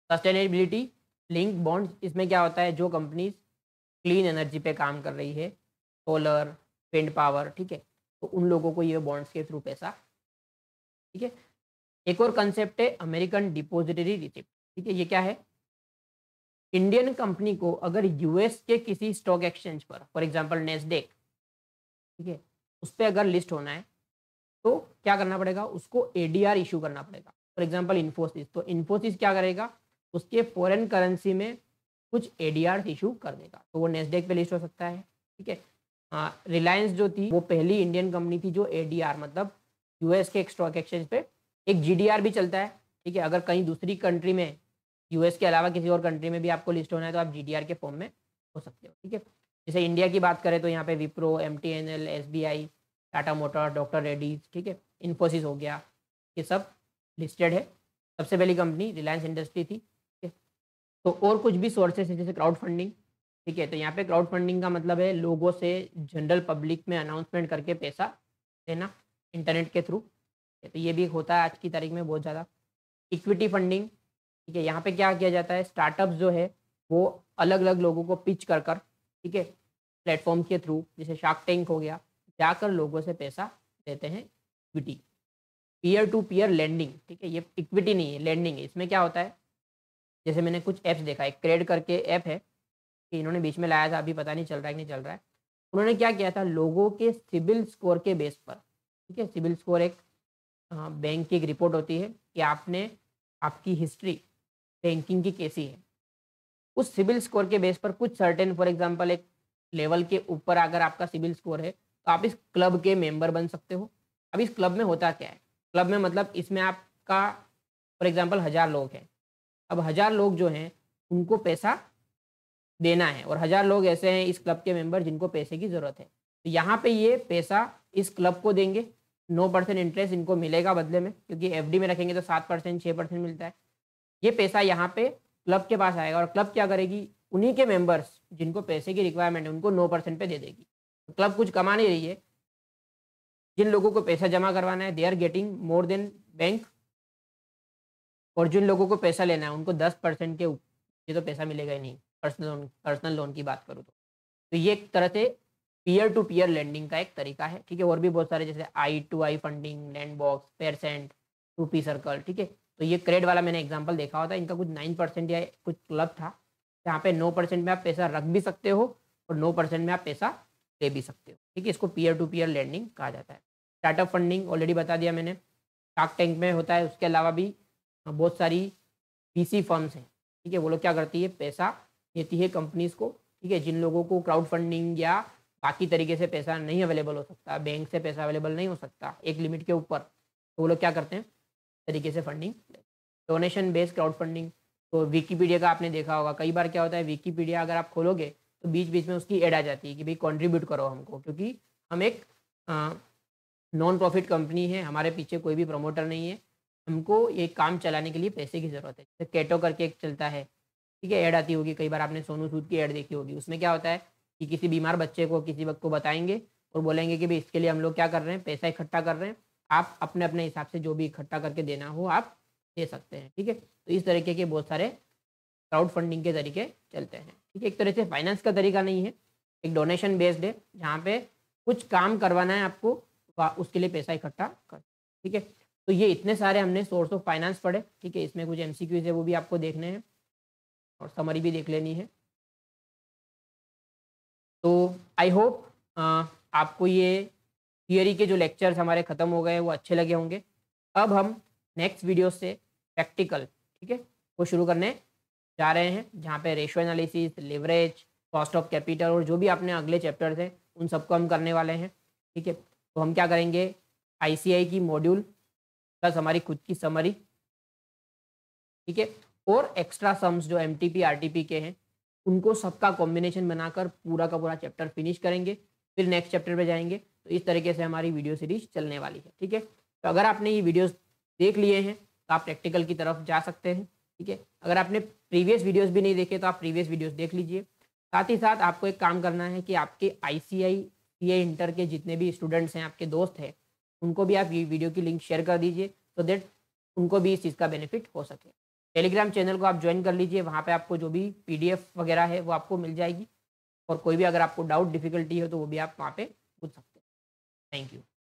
सस्टेनेबिलिटी लिंक बॉन्ड्स, इसमें क्या होता है? जो कंपनीज क्लीन एनर्जी पे काम कर रही है, सोलर, विंड पावर, ठीक है, तो उन लोगों को ये बॉन्ड्स के थ्रू पैसा, ठीक है। एक और कंसेप्ट है अमेरिकन डिपॉजिटरी रिसिप्ट, ठीक है। ये क्या है? इंडियन कंपनी को अगर यूएस के किसी स्टॉक एक्सचेंज पर, फॉर एग्जांपल नेस्डेक, ठीक है, उस पर अगर लिस्ट होना है, तो क्या करना पड़ेगा, उसको एडीआर इशू करना पड़ेगा। फॉर एग्जांपल इन्फोसिस, तो इन्फोसिस क्या करेगा, उसके फॉरेन करेंसी में कुछ एडीआर इशू कर देगा, तो वो नेस्डेक पे लिस्ट हो सकता है। ठीक है, रिलायंस जो थी वो पहली इंडियन कंपनी थी जो एडीआर मतलब यूएस के स्टॉक एक्सचेंज पे एक जीडीआर भी चलता है। ठीक है, अगर कहीं दूसरी कंट्री में यूएस के अलावा किसी और कंट्री में भी आपको लिस्ट होना है तो आप जीडीआर के फॉर्म में हो सकते हो। ठीक है, जैसे इंडिया की बात करें तो यहाँ पे Wipro, MTNL, SBI, Tata motor, doctor Reddy's, ठीक है, इन्फोसिस हो गया, ये सब लिस्टेड है। सबसे पहली कंपनी रिलायंस इंडस्ट्री थी। ठीक है, तो और कुछ भी सोर्सेस है जैसे क्राउड फंडिंग। ठीक है, तो यहाँ पे क्राउड फंडिंग का मतलब है लोगों से जनरल पब्लिक में अनाउंसमेंट करके पैसा देना इंटरनेट के थ्रू। तो ये भी होता है आज की तारीख में बहुत ज़्यादा। इक्विटी फंडिंग, ठीक है, यहाँ पे क्या किया जाता है, स्टार्टअप्स जो है वो अलग अलग लोगों को पिच कर कर, ठीक है, प्लेटफॉर्म के थ्रू जैसे शार्क टैंक हो गया, जाकर लोगों से पैसा देते हैं। Equity, peer to peer lending, ठीक है, ये इक्विटी नहीं है, लेंडिंग है। इसमें क्या होता है, जैसे मैंने कुछ ऐप्स देखा है, क्रेड करके ऐप है कि इन्होंने बीच में लाया था, अभी पता नहीं चल रहा है कि नहीं चल रहा है। उन्होंने क्या किया था, लोगों के सिबिल स्कोर के बेस पर, ठीक है, सिबिल स्कोर एक बैंक की एक रिपोर्ट होती है कि आपने आपकी हिस्ट्री बैंकिंग की कैसी है, उस सिबिल स्कोर के बेस पर कुछ सर्टेन, फॉर एग्जांपल एक लेवल के ऊपर अगर आपका सिबिल स्कोर है तो आप इस क्लब के मेंबर बन सकते हो। अब इस क्लब में होता क्या है, क्लब में मतलब इसमें आपका फॉर एग्जांपल 1000 लोग हैं। अब 1000 लोग जो हैं उनको पैसा देना है और 1000 लोग ऐसे हैं इस क्लब के मेंबर जिनको पैसे की ज़रूरत है। तो यहाँ पे ये पैसा इस क्लब को देंगे, 9% इंटरेस्ट इनको मिलेगा बदले में, क्योंकि एफडी में रखेंगे तो 7% 6% मिलता है। ये पैसा यहाँ पे क्लब के पास आएगा और क्लब क्या करेगी, उन्हीं के मेंबर्स जिनको पैसे की रिक्वायरमेंट है उनको 9% पे दे देगी। तो क्लब कुछ कमा नहीं रही है, जिन लोगों को पैसा जमा करवाना है they are getting more than bank, और जिन लोगों को पैसा लेना है उनको 10% के ऊपर तो पैसा मिलेगा ही नहीं। पर्सनल लोन की बात करूँ तो ये एक तरह से पीयर टू पीयर लेंडिंग का एक तरीका है। ठीक है, और भी बहुत सारे जैसे I two I funding, land box, percent, rupee circle. ठीक है, तो ये क्रेड वाला मैंने एग्जांपल देखा हुआ था, इनका कुछ 9% या कुछ क्लब था जहाँ पे 9% में आप पैसा रख भी सकते हो और 9% में आप पैसा ले भी सकते हो। ठीक है, इसको पीयर टू पीयर लेंडिंग कहा जाता है। स्टार्टअप फंडिंग ऑलरेडी बता दिया मैंने, शार्क टैंक में होता है। उसके अलावा भी बहुत सारी वीसी फर्म्स हैं। ठीक है, वो लोग क्या करती है, पैसा देती है कंपनीज को। ठीक है, जिन लोगों को क्राउड फंडिंग या बाकी तरीके से पैसा नहीं अवेलेबल हो सकता, बैंक से पैसा अवेलेबल नहीं हो सकता एक लिमिट के ऊपर, तो वो लोग क्या करते हैं तरीके से funding, donation based crowd funding. तो विकीपीडिया का आपने देखा होगा, कई बार क्या होता है विकीपीडिया अगर आप खोलोगे तो बीच बीच में उसकी ऐड आ जाती है कि भाई कंट्रीब्यूट करो हमको, क्योंकि हम एक नॉन प्रॉफिट कंपनी है, हमारे पीछे कोई भी प्रमोटर नहीं है, हमको ये काम चलाने के लिए पैसे की ज़रूरत है। जैसे कैटो करके एक चलता है, ठीक है, ऐड आती होगी, कई बार आपने सोनू सूद की ऐड देखी होगी। उसमें क्या होता है कि किसी बीमार बच्चे को किसी वक्त को बताएंगे और बोलेंगे कि भाई इसके लिए हम लोग क्या कर रहे हैं, पैसा इकट्ठा कर रहे हैं, आप अपने अपने हिसाब से जो भी इकट्ठा करके देना हो आप दे सकते हैं। ठीक है, तो इस तरीके के बहुत सारे क्राउड फंडिंग के तरीके चलते हैं। ठीक है, एक तरह से फाइनेंस का तरीका नहीं है, एक डोनेशन बेस्ड है जहाँ पे कुछ काम करवाना है आपको, उसके लिए पैसा इकट्ठा कर। ठीक है, तो ये इतने सारे हमने सोर्स ऑफ फाइनेंस पढ़े। ठीक है, इसमें कुछ एमसीक्यूज है वो भी आपको देखने हैं और समरी भी देख लेनी है। तो आई होप आपको ये थियरी के जो लेक्चर्स हमारे ख़त्म हो गए वो अच्छे लगे होंगे। अब हम नेक्स्ट वीडियो से प्रैक्टिकल, ठीक है, वो शुरू करने जा रहे हैं, जहाँ पे ratio analysis, leverage, cost of capital और जो भी आपने अगले चैप्टर्स हैं उन सबको हम करने वाले हैं। ठीक है, तो हम क्या करेंगे, आईसीआई की मॉड्यूल प्लस हमारी खुद की समरी, ठीक है, और एक्स्ट्रा सम्स जो एमटीपी आरटीपी के हैं उनको सबका कॉम्बिनेशन बनाकर पूरा का पूरा चैप्टर फिनिश करेंगे, फिर नेक्स्ट चैप्टर पे जाएंगे। तो इस तरीके से हमारी वीडियो सीरीज चलने वाली है। ठीक है, तो अगर आपने ये वीडियोस देख लिए हैं तो आप प्रैक्टिकल की तरफ जा सकते हैं। ठीक है, अगर आपने प्रीवियस वीडियोस भी नहीं देखे तो आप प्रीवियस वीडियोस देख लीजिए। साथ ही साथ आपको एक काम करना है कि आपके आईसीआई सीए इंटर के जितने भी स्टूडेंट्स हैं, आपके दोस्त हैं, उनको भी आप ये वीडियो की लिंक शेयर कर दीजिए सो दैट उनको भी इस चीज़ का बेनिफिट हो सके। टेलीग्राम चैनल को आप ज्वाइन कर लीजिए, वहाँ पे आपको जो भी पीडीएफ वगैरह है वो आपको मिल जाएगी, और कोई भी अगर आपको डाउट डिफिकल्टी हो तो वो भी आप वहाँ पे पूछ सकते हैं। Thank you.